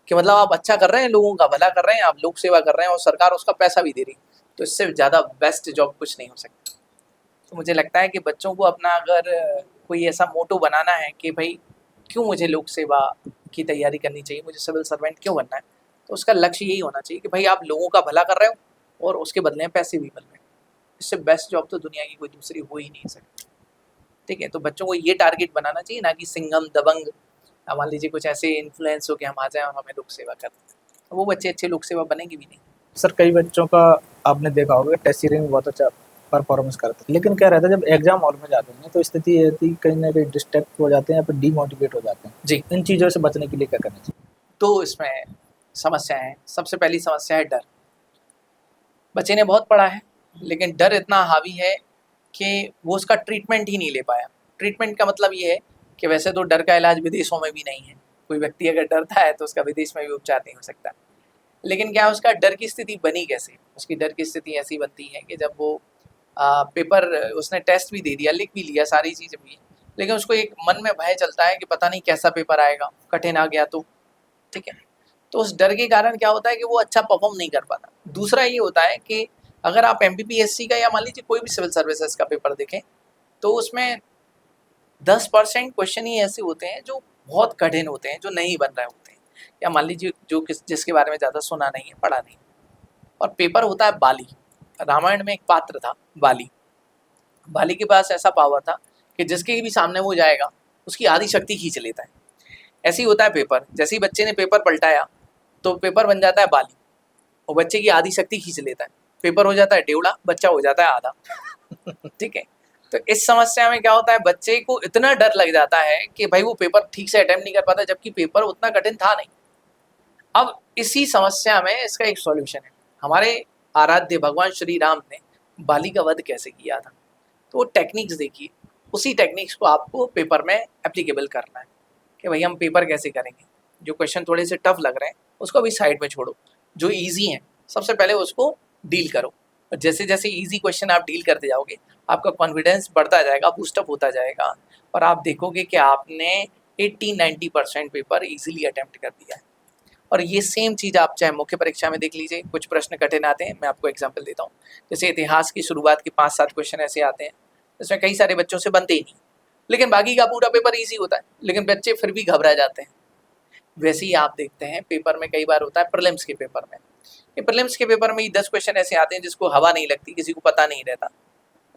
कि मतलब आप अच्छा कर रहे हैं, लोगों का भला कर रहे हैं, आप लोक सेवा कर रहे हैं और सरकार उसका पैसा भी दे रही है। तो इससे ज़्यादा बेस्ट जॉब कुछ नहीं हो सकती। तो मुझे लगता है कि बच्चों को अपना अगर कोई ऐसा मोटो बनाना है कि भाई क्यों मुझे लोक सेवा की तैयारी करनी चाहिए, मुझे सिविल सर्वेंट क्यों बनना है, तो उसका लक्ष्य यही होना चाहिए कि भाई आप लोगों का भला कर रहे हो और उसके बदले में पैसे भी मिल रहे हैं। इससे बेस्ट जॉब तो दुनिया की कोई दूसरी हो ही नहीं सकती। ठीक है, तो बच्चों को ये टारगेट बनाना चाहिए, ना कि सिंघम दबंग, मान लीजिए कुछ ऐसे इन्फ्लुएंस हो कि हम आ जाएं और हमें लोक सेवा कर दें। वो बच्चे अच्छे लोक सेवा बनेंगे भी नहीं। सर, कई बच्चों का आपने देखा होगा टेस्ट सीरीज में बहुत अच्छा परफॉर्मेंस करते हैं, लेकिन क्या रहता है जब एग्जाम हॉल में जाते हैं तो स्थिति ये होती है कहीं ना कहीं डिस्ट्रैक्ट हो जाते हैं या फिर डीमोटिवेट हो जाते हैं जी। इन चीज़ों से बचने के लिए क्या करना चाहिए? तो इसमें समस्याएं हैं। सबसे पहली समस्या है डर। बच्चे ने बहुत पढ़ा है लेकिन डर इतना हावी है कि वो उसका ट्रीटमेंट ही नहीं ले पाया। ट्रीटमेंट का मतलब ये है कि वैसे तो डर का इलाज विदेशों में भी नहीं है। कोई व्यक्ति अगर डरता है तो उसका विदेश में भी उपचार नहीं हो सकता। लेकिन क्या उसका डर की स्थिति बनी कैसे? उसकी डर की स्थिति ऐसी बनती है कि जब वो पेपर, उसने टेस्ट भी दे दिया, लिख भी लिया, सारी चीज़ें भी, लेकिन उसको एक मन में भय चलता है कि पता नहीं कैसा पेपर आएगा, कठिन आ गया तो, ठीक है। तो उस डर के कारण क्या होता है कि वो अच्छा परफॉर्म नहीं कर पाता। दूसरा ये होता है कि अगर आप एमपीपीएससी का या मान लीजिए कोई भी सिविल सर्विसेज का पेपर देखें तो उसमें 10% क्वेश्चन ही ऐसे होते हैं जो बहुत कठिन होते हैं, जो नहीं बन रहे होते हैं, या मान लीजिए जो जिसके बारे में ज़्यादा सुना नहीं है, पढ़ा नहीं। और पेपर होता है बाली। रामायण में एक पात्र था बाली। बाली के पास ऐसा पावर था कि जिसके भी सामने वो जाएगा उसकी आधी शक्ति खींच लेता है। ऐसे ही होता है पेपर। जैसे ही बच्चे ने पेपर पलटाया तो पेपर बन जाता है बाली और बच्चे की आधी शक्ति खींच लेता है। पेपर हो जाता है टेवड़ा, बच्चा हो जाता है आधा। ठीक है। तो इस समस्या में क्या होता है, बच्चे को इतना डर लग जाता है कि भाई वो पेपर ठीक से अटेम्प्ट नहीं कर पाता, जबकि पेपर उतना कठिन था नहीं। अब इसी समस्या में इसका एक सॉल्यूशन है। हमारे आराध्य भगवान श्री राम ने बाली का वध कैसे किया था, तो वो टेक्निक्स देखिए। उसी टेक्निक्स को आपको पेपर में एप्लीकेबल करना है कि भाई हम पेपर कैसे करेंगे। जो क्वेश्चन थोड़े से टफ लग रहे हैं उसको अभी साइड में छोड़ो, जो ईजी हैं सबसे पहले उसको डील करो। और जैसे जैसे ईजी क्वेश्चन आप डील करते जाओगे आपका कॉन्फिडेंस बढ़ता जाएगा, बूस्टअप होता जाएगा, और आप देखोगे कि आपने 80-90% पेपर इजीली अटेम्प्ट कर दिया है। और ये सेम चीज़ आप चाहे मुख्य परीक्षा में देख लीजिए। कुछ प्रश्न कठिन आते हैं, मैं आपको एग्जांपल देता हूँ। जैसे इतिहास की शुरुआत के 5-7 क्वेश्चन ऐसे आते हैं जिसमें कई सारे बच्चों से बनते ही नहीं, लेकिन बाकी का पूरा पेपर ईजी होता है, लेकिन बच्चे फिर भी घबरा जाते हैं। वैसे ही आप देखते हैं पेपर में कई बार होता है प्रीलिम्स के पेपर में। ये प्रीलिम्स के पेपर में ही 10 क्वेश्चन ऐसे आते हैं जिसको हवा नहीं लगती, किसी को पता नहीं रहता,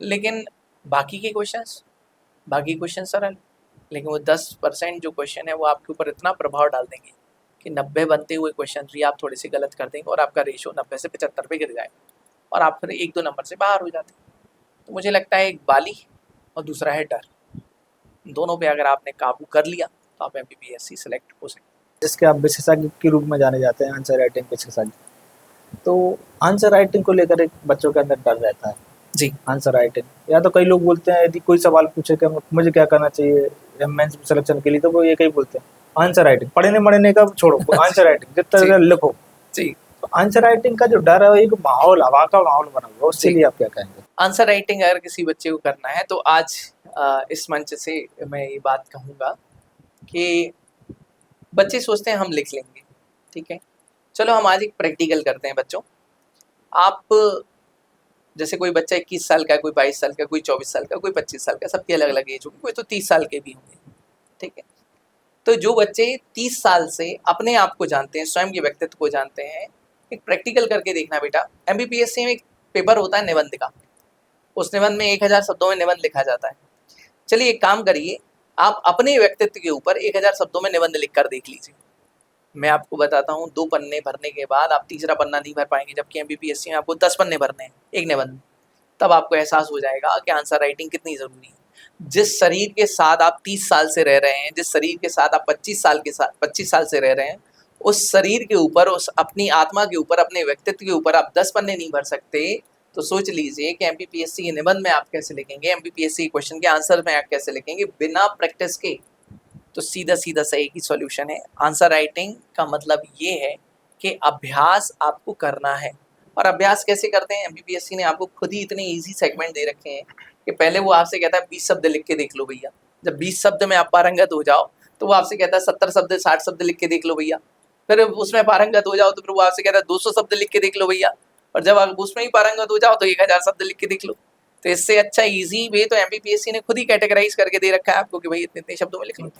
लेकिन बाकी क्वेश्चन सरल, लेकिन वो 10% जो क्वेश्चन है वो आपके ऊपर इतना प्रभाव डाल देंगे कि 90 बनते हुए क्वेश्चन भी आप थोड़े से गलत कर देंगे और आपका रेशो 90 से 75 पे गिर जाएगा और आप फिर 1-2 नंबर से बाहर हो जाते हैं। तो मुझे लगता है एक बाली और दूसरा है डर, दोनों पे अगर आपने काबू कर लिया तो आप एमपीपीएससी सेलेक्ट हो सकते हैं। जिसके आप विशेषज्ञ के रूप में जाने जाते हैं, आंसर राइटिंग विशेषज्ञ। तो आंसर राइटिंग को लेकर एक बच्चों के अंदर डर रहता है जी। आंसर राइटिंग, या तो कई लोग बोलते हैं यदि कोई सवाल पूछे कि मुझे क्या करना चाहिए मेंस सिलेक्शन के लिए, तो वो ये कहीं बोलते हैं आंसर राइटिंग, पढ़ने मढ़ने का छोड़ो, आंसर राइटिंग जितना लिखो। जी। तो आंसर राइटिंग का जो डर है एक माहौल, हवा का माहौल बना हुआ, उसके लिए आप क्या कहेंगे? आंसर राइटिंग अगर किसी बच्चे को करना है तो आज इस मंच से मैं ये बात कहूँगा कि बच्चे सोचते हैं हम लिख लेंगे, ठीक है, चलो हम आज एक प्रैक्टिकल करते हैं बच्चों। आप जैसे कोई बच्चा 21 साल का, कोई 22 साल का, कोई 24 साल का, कोई 25 साल का, सबकी अलग अलग एज होगी, कोई तो 30 साल के भी होंगे, ठीक है। तो जो बच्चे 30 साल से अपने आप को जानते हैं, स्वयं के व्यक्तित्व को जानते हैं, एक प्रैक्टिकल करके देखना बेटा। एमपीपीएससी में एक पेपर होता है निबंध का, उस निबंध में 1000 शब्दों में निबंध लिखा जाता है। चलिए एक काम करिए, आप अपने व्यक्तित्व के ऊपर 1000 शब्दों में निबंध लिख कर देख लीजिए। मैं आपको बताता हूँ 2 पन्ने भरने के बाद आप तीसरा पन्ना नहीं भर पाएंगे, जबकि एमपीपीएससी में आपको 10 पन्ने भरने हैं एक निबंध। तब आपको एहसास हो जाएगा कि आंसर राइटिंग कितनी ज़रूरी है। जिस शरीर के साथ आप 30 साल से रह रहे हैं, जिस शरीर के साथ आप 25 साल से रह रहे हैं, उस शरीर के ऊपर, उस अपनी आत्मा के ऊपर, अपने व्यक्तित्व के ऊपर आप 10 पन्ने नहीं भर सकते, तो सोच लीजिए कि एमपीपीएससी के निबंध में आप कैसे लिखेंगे, एमपीपीएससी क्वेश्चन के आंसर में आप कैसे लिखेंगे बिना प्रैक्टिस के। तो सीधा सीधा सही की सॉल्यूशन है। आंसर राइटिंग का मतलब ये है कि अभ्यास आपको करना है। और अभ्यास कैसे करते हैं, एमपीपीएससी ने आपको खुद ही इतने इजी सेगमेंट दे रखे हैं कि पहले वो आपसे कहता है 20 शब्द लिख के देख लो भैया। जब 20 शब्द में आप पारंगत हो जाओ तो वो आपसे कहता है 70 शब्द 60 शब्द लिख के देख लो भैया। फिर उसमें पारंगत हो जाओ तो फिर वो आपसे कहता है 200 शब्द लिख के देख लो भैया। और जब आप उसमें ही पारंगत हो जाओ तो 1000 शब्द लिख के देख लो। तो इससे अच्छा इजी वे तो एमपीपीएससी ने खुद ही कैटेगराइज करके दे रखा है आपको कि भाई इतने इतने शब्दों में लिख लो।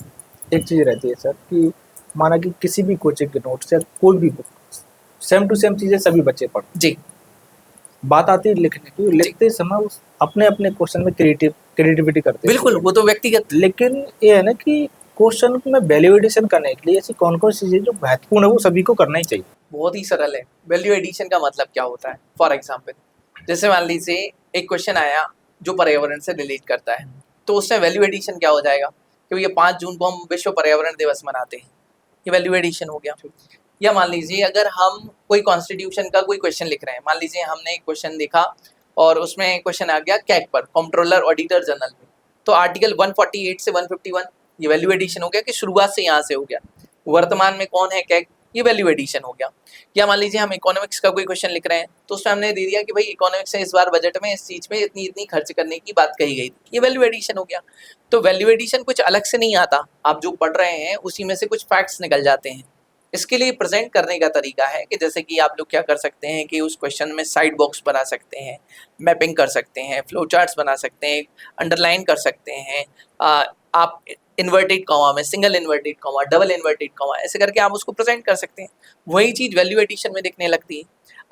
एक चीज़ रहती है सर कि माना कि किसी भी कोचिंग के नोट्स या कोई भी बुक सेम टू सेम चीज़ें सभी बच्चे पढ़ो जी। बात आती है लिखने की, लिखते समय अपने अपने क्वेश्चन में क्रिएटिविटी करते हैं, बिल्कुल, वो तो व्यक्तिगत। लेकिन ये है ना कि क्वेश्चन में वैल्यू एडिशन करने के लिए ऐसी कौन कौन सी चीज़ें जो महत्वपूर्ण है वो सभी को करना ही चाहिए? बहुत ही सरल है। वैल्यू एडिशन का मतलब क्या होता है, फॉर एग्जाम्पल जैसे मान लीजिए एक क्वेश्चन आया जो पर्यावरण से रिलेट करता है, तो उसमें वैल्यू एडिशन क्या हो जाएगा कि ये 5 जून को हम विश्व पर्यावरण दिवस मनाते हैं, ये वैल्यू एडिशन हो गया। या मान लीजिए अगर हम कोई कॉन्स्टिट्यूशन का कोई क्वेश्चन लिख रहे हैं, मान लीजिए हमने एक क्वेश्चन देखा और उसमें क्वेश्चन आ गया कैग पर, कंट्रोलर ऑडिटर जनरल में, तो आर्टिकल 148 से 151, ये वैल्यू एडिशन हो गया कि शुरुआत से यहाँ से हो गया। वर्तमान में कौन है कैग, ये वैल्यू एडिशन हो गया। या मान लीजिए हम इकोनॉमिक्स का कोई क्वेश्चन लिख रहे हैं तो उसमें हमने दे दिया कि भाई इकोनॉमिक्स में इस बार बजट में इस चीज़ में इतनी इतनी खर्च करने की बात कही गई थी, ये वैल्यू एडिशन हो गया। तो वैल्यू एडिशन कुछ अलग से नहीं आता, आप जो पढ़ रहे हैं उसी में से कुछ फैक्ट्स निकल जाते हैं। इसके लिए प्रेजेंट करने का तरीका है कि जैसे कि आप लोग क्या कर सकते हैं कि उस क्वेश्चन में साइड बॉक्स बना सकते हैं, मैपिंग कर सकते हैं, फ्लो चार्ट्स बना सकते हैं, अंडरलाइन कर सकते हैं, आप इन्वर्टेड कॉमा में single inverted comma, double inverted comma, ऐसे करके आप उसको प्रेजेंट कर सकते हैं। वही चीज़ वैल्यू एडिशन में दिखने लगती है।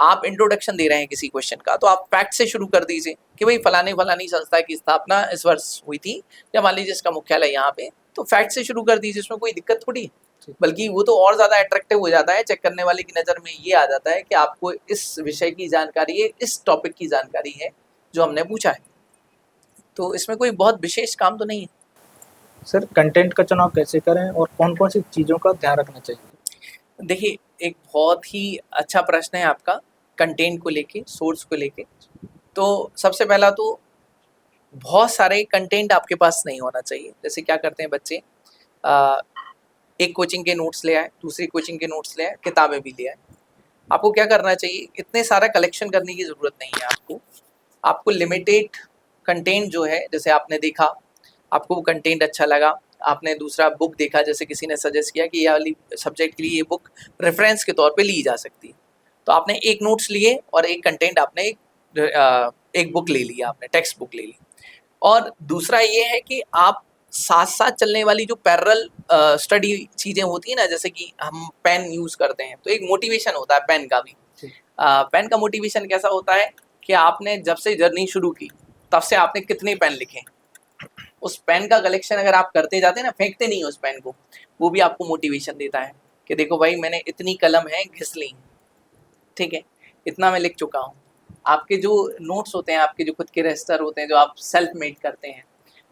आप इंट्रोडक्शन दे रहे हैं किसी क्वेश्चन का तो आप फैक्ट से शुरू कर दीजिए कि भाई फलाने फलानी संस्था की स्थापना इस वर्ष हुई थी, या मान लीजिए इसका मुख्यालय यहाँ पे, तो फैक्ट से शुरू कर दीजिए, इसमें कोई दिक्कत थोड़ी है। बल्कि वो तो और ज़्यादा अट्रैक्टिव हो जाता है, चेक करने वाले की नज़र में ये आ जाता है कि आपको इस विषय की जानकारी है, इस टॉपिक की जानकारी है जो हमने पूछा है। तो इसमें कोई बहुत विशेष काम तो नहीं है। सर कंटेंट का चुनाव कैसे करें और कौन कौन सी चीज़ों का ध्यान रखना चाहिए? देखिए, एक बहुत ही अच्छा प्रश्न है आपका कंटेंट को लेके, सोर्स को लेके। तो सबसे पहला तो बहुत सारे कंटेंट आपके पास नहीं होना चाहिए। जैसे क्या करते हैं बच्चे, एक कोचिंग के नोट्स ले आए, दूसरी कोचिंग के नोट्स ले आए, किताबें भी ले आए। आपको क्या करना चाहिए, इतने सारा कलेक्शन करने की ज़रूरत नहीं है आपको लिमिटेड कंटेंट जो है, जैसे आपने देखा, आपको वो कंटेंट अच्छा लगा, आपने दूसरा बुक देखा, जैसे किसी ने सजेस्ट किया कि ये वाली सब्जेक्ट के लिए ये बुक रेफरेंस के तौर पे ली जा सकती है, तो आपने एक नोट्स लिए और एक कंटेंट आपने एक बुक ले लिया, आपने टेक्स्ट बुक ले ली। और दूसरा ये है कि आप साथ साथ चलने वाली जो पैरेलल स्टडी चीज़ें होती है ना, जैसे कि हम पेन यूज़ करते हैं तो एक मोटिवेशन होता है पेन का भी। पेन का मोटिवेशन कैसा होता है कि आपने जब से जर्नी शुरू की तब से आपने कितने पेन लिखे, उस पेन का कलेक्शन अगर आप करते जाते हैं ना, फेंकते नहीं उस पेन को, वो भी आपको मोटिवेशन देता है कि देखो भाई मैंने इतनी कलम है घिस ली, ठीक है, इतना मैं लिख चुका हूँ। आपके जो नोट्स होते हैं, आपके जो खुद के रजिस्टर होते हैं जो आप सेल्फ मेड करते हैं,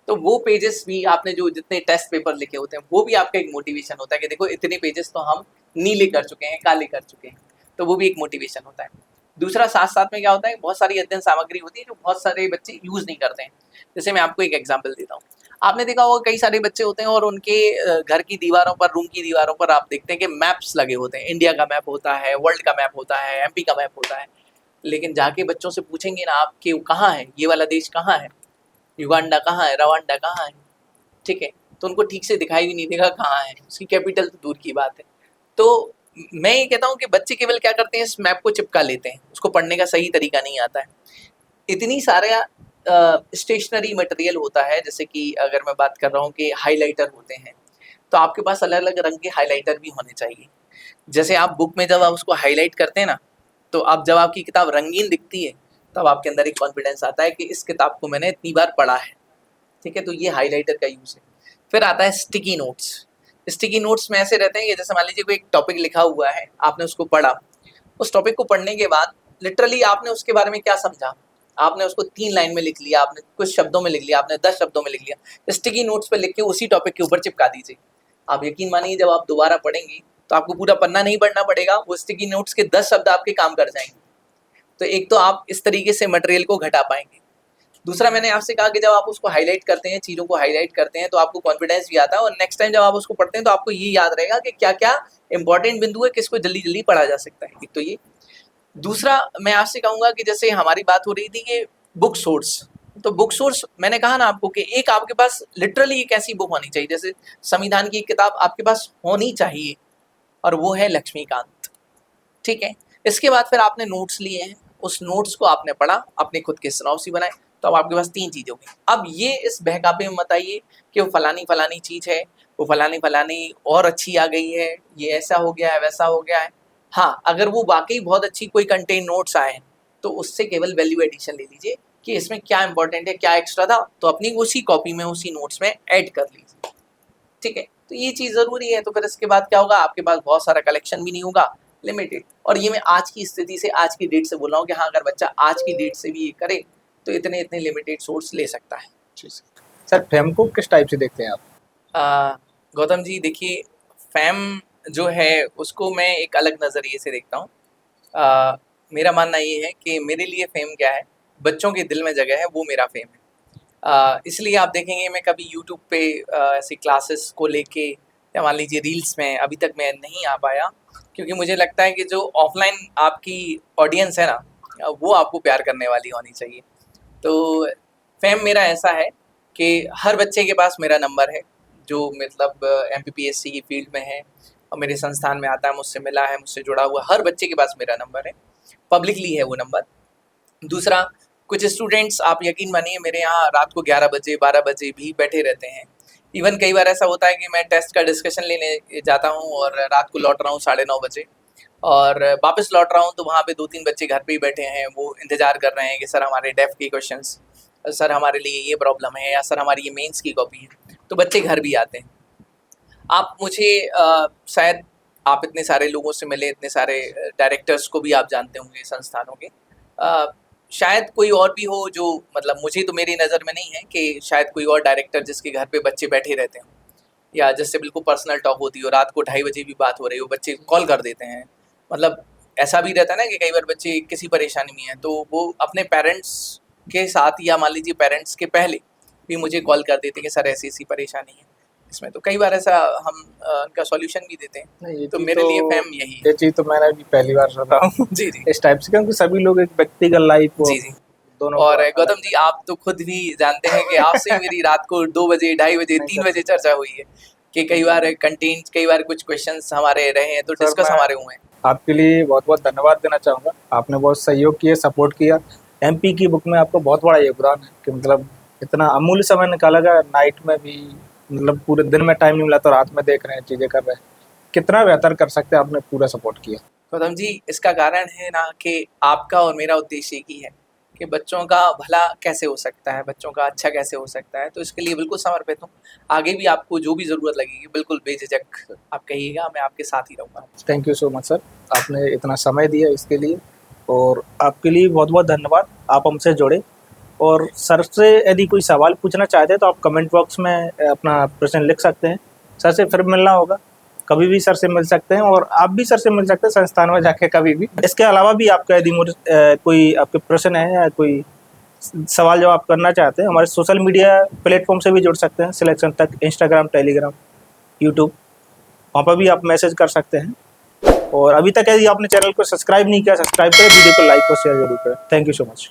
तो वो पेजेस भी आपने जो जितने टेस्ट पेपर लिखे होते हैं वो भी आपका एक मोटिवेशन होता है कि देखो इतने पेजेस तो हम नीले कर चुके हैं, काले कर चुके हैं, तो वो भी एक मोटिवेशन होता है। दूसरा साथ साथ में क्या होता है, बहुत सारी अध्ययन सामग्री होती है जो बहुत सारे बच्चे यूज़ नहीं करते हैं। जैसे मैं आपको एक एग्जाम्पल देता हूँ, आपने देखा होगा कई सारे बच्चे होते हैं और उनके घर की दीवारों पर, रूम की दीवारों पर आप देखते हैं कि मैप्स लगे होते हैं, इंडिया का मैप होता है, वर्ल्ड का मैप होता है, एमपी का मैप होता है। लेकिन जाके बच्चों से पूछेंगे ना आप कि कहाँ है ये वाला देश, कहाँ है, युगांडा कहाँ है, रवांडा कहाँ है, ठीक है, तो उनको ठीक से दिखाई भी नहीं देगा कहाँ है, उसकी कैपिटल तो दूर की बात है। तो मैं ये कहता हूँ कि बच्चे केवल क्या करते हैं, इस मैप को चिपका लेते हैं, उसको पढ़ने का सही तरीका नहीं आता है। इतनी सारे स्टेशनरी मटेरियल होता है, जैसे कि अगर मैं बात कर रहा हूँ कि हाइलाइटर होते हैं, तो आपके पास अलग अलग रंग के हाइलाइटर भी होने चाहिए। जैसे आप बुक में जब आप उसको हाईलाइट करते हैं ना, तो आप जब आपकी किताब रंगीन दिखती है तब आपके अंदर एक कॉन्फिडेंस आता है कि इस किताब को मैंने इतनी बार पढ़ा है, ठीक है, तो ये हाइलाइटर का यूज़ है। फिर आता है स्टिकी नोट्स। स्टिकी नोट्स में ऐसे रहते हैं कि जैसे मान लीजिए कोई एक टॉपिक लिखा हुआ है, आपने उसको पढ़ा, उस टॉपिक को पढ़ने के बाद लिटरली आपने उसके बारे में क्या समझा, आपने उसको 3 लाइन में लिख लिया, आपने कुछ शब्दों में लिख लिया, आपने 10 शब्दों में लिख लिया, स्टिकी नोट्स पे लिख के उसी टॉपिक के ऊपर चिपका दीजिए। आप यकीन मानिए जब आप दोबारा पढ़ेंगे तो आपको पूरा पन्ना नहीं पढ़ना पड़ेगा, वो स्टिकी नोट्स के 10 शब्द आपके काम कर जाएंगे। तो एक तो आप इस तरीके से मटेरियल को घटा पाएंगे। दूसरा, मैंने आपसे कहा कि जब आप उसको हाईलाइट करते हैं, चीज़ों को हाईलाइट करते हैं, तो आपको कॉन्फिडेंस भी आता है और नेक्स्ट टाइम जब आप उसको पढ़ते हैं तो आपको ये याद रहेगा कि क्या क्या इंपॉर्टेंट बिंदु है, किसको जल्दी जल्दी पढ़ा जा सकता है। एक तो ये। दूसरा, मैं आपसे कहूँगा कि जैसे हमारी बात हो रही थी कि बुक सोर्स, तो बुक सोर्स मैंने कहा ना आपको कि एक आपके पास लिटरली एक ऐसी बुक होनी चाहिए, जैसे संविधान की एक किताब आपके पास होनी चाहिए, और वो है लक्ष्मीकांत, ठीक है। इसके बाद फिर आपने नोट्स लिए हैं, उस नोट्स को आपने पढ़ा, अपने खुद के सिनॉप्सिस बनाए, तो अब आपके पास 3 चीज़ हो गई। अब ये इस बहकावे में मत आइए कि वो फलानी फलानी चीज़ है, वो फलानी फलानी और अच्छी आ गई है, ये ऐसा हो गया है, वैसा हो गया है। हाँ, अगर वो वाकई बहुत अच्छी कोई कंटेंट नोट्स आए हैं तो उससे केवल वैल्यू एडिशन ले लीजिए कि इसमें क्या इंपॉर्टेंट है, क्या एक्स्ट्रा था, तो अपनी उसी कॉपी में, उसी नोट्स में ऐड कर लीजिए, ठीक है। तो ये चीज़ ज़रूरी है। तो फिर इसके बाद क्या होगा, आपके पास बहुत सारा कलेक्शन भी नहीं होगा, लिमिटेड। और ये मैं आज की स्थिति से, आज की डेट से बोल रहा हूँ कि हाँ, अगर बच्चा आज की डेट से भी ये करे तो इतने इतने लिमिटेड सोर्स ले सकता है। सर फैम को किस टाइप से देखते हैं आप? गौतम जी देखिए, फैम जो है उसको मैं एक अलग नज़रिए से देखता हूँ। मेरा मानना ये है कि मेरे लिए फेम क्या है, बच्चों के दिल में जगह है, वो मेरा फेम है। इसलिए आप देखेंगे मैं कभी यूट्यूब पे ऐसी क्लासेस को लेके, या मान लीजिए रील्स में अभी तक मैं नहीं आ पाया, क्योंकि मुझे लगता है कि जो ऑफलाइन आपकी ऑडियंस है ना, वो आपको प्यार करने वाली होनी चाहिए। तो फैम मेरा ऐसा है कि हर बच्चे के पास मेरा नंबर है, जो मतलब MPPSC की फील्ड में है और मेरे संस्थान में आता है, मुझसे मिला है, मुझसे जुड़ा हुआ, हर बच्चे के पास मेरा नंबर है, पब्लिकली है वो नंबर। दूसरा, कुछ स्टूडेंट्स आप यकीन मानिए मेरे यहाँ रात को 11 बजे 12 बजे भी बैठे रहते हैं। इवन कई बार ऐसा होता है कि मैं टेस्ट का डिस्कशन लेने जाता हूँ और रात को लौट रहा हूँ 9:30 बजे, और वापस लौट रहा हूँ तो वहाँ पे 2-3 बच्चे घर पे ही बैठे हैं, वो इंतज़ार कर रहे हैं कि सर हमारे डेफ के क्वेश्चंस, सर हमारे लिए ये प्रॉब्लम है, या सर हमारी ये मेंस की कॉपी है। तो बच्चे घर भी आते हैं। आप मुझे शायद आप इतने सारे लोगों से मिले, इतने सारे डायरेक्टर्स को भी आप जानते होंगे संस्थानों के, शायद कोई और भी हो जो, मतलब मुझे तो मेरी नज़र में नहीं है कि शायद कोई और डायरेक्टर जिसके घर पे बच्चे बैठे रहते हों, या जिससे बिल्कुल पर्सनल टॉक होती हो, रात को 2:30 बजे भी बात हो रही हो, बच्चे कॉल कर देते हैं। मतलब ऐसा भी रहता है ना कि कई बार बच्चे किसी परेशानी में हैं तो वो अपने पेरेंट्स के साथ, या मान लीजिए पेरेंट्स के पहले भी मुझे कॉल कर देते हैं कि सर ऐसी ऐसी परेशानी है इसमें, तो कई बार ऐसा हम उनका सॉल्यूशन भी देते हैं। नहीं, ये तो चीज़ मेरे लिए फैम यही है। ये चीज़ तो मैंने भी पहली बार सुन रहा हूँ जी जी इस टाइप से, क्योंकि सभी लोग एक व्यक्तिगत लाइफ को जी जी। दोनों और को गौतम जी, आप तो खुद भी जानते हैं कि आपसे ही मेरी रात को 2 बजे 2:30 बजे नहीं 3 सर, बजे चर्चा हुई है कि कई बार कंटेंट, कई बार कुछ क्वेश्चंस हमारे रहे हैं तो सर डिस्कस मैं हमारे हुए हैं। आपके लिए बहुत बहुत धन्यवाद देना चाहूँगा। आपने बहुत सहयोग किया, सपोर्ट किया। MP की बुक में आपका बहुत बड़ा योगदान है कि मतलब इतना अमूल्य समय निकाला गया, नाइट में भी, मतलब पूरे दिन में टाइम नहीं मिला तो रात में देख रहे हैं, चीज़ें कर रहे हैं। कितना बेहतर कर सकते हैं, आपने पूरा सपोर्ट किया। गौतम जी, इसका कारण है ना कि आपका और मेरा उद्देश्य एक ही है कि बच्चों का भला कैसे हो सकता है, बच्चों का अच्छा कैसे हो सकता है, तो इसके लिए बिल्कुल समर्पित हूँ। आगे भी आपको जो भी ज़रूरत लगेगी बिल्कुल बेझिझक आप कहिएगा, मैं आपके साथ ही रहूँगा। Thank you so much sir, आपने इतना समय दिया इसके लिए, और आपके लिए बहुत बहुत धन्यवाद। आप हमसे जुड़े, और सर से यदि कोई सवाल पूछना चाहते हैं तो आप कमेंट बॉक्स में अपना प्रश्न लिख सकते हैं। सर से फिर मिलना होगा, कभी भी सर से मिल सकते हैं, और आप भी सर से मिल सकते हैं संस्थान में जाके कभी भी। इसके अलावा भी आपका यदि कोई आपके प्रश्न है या कोई सवाल जवाब करना चाहते हैं, हमारे सोशल मीडिया प्लेटफॉर्म से भी जुड़ सकते हैं, सिलेक्शन तक, इंस्टाग्राम, टेलीग्राम, यूट्यूब, वहाँ पर भी आप मैसेज कर सकते हैं। और अभी तक यदि आपने चैनल को सब्सक्राइब नहीं किया, सब्सक्राइब करें, वीडियो को लाइक और शेयर जरूर करें। Thank you so much.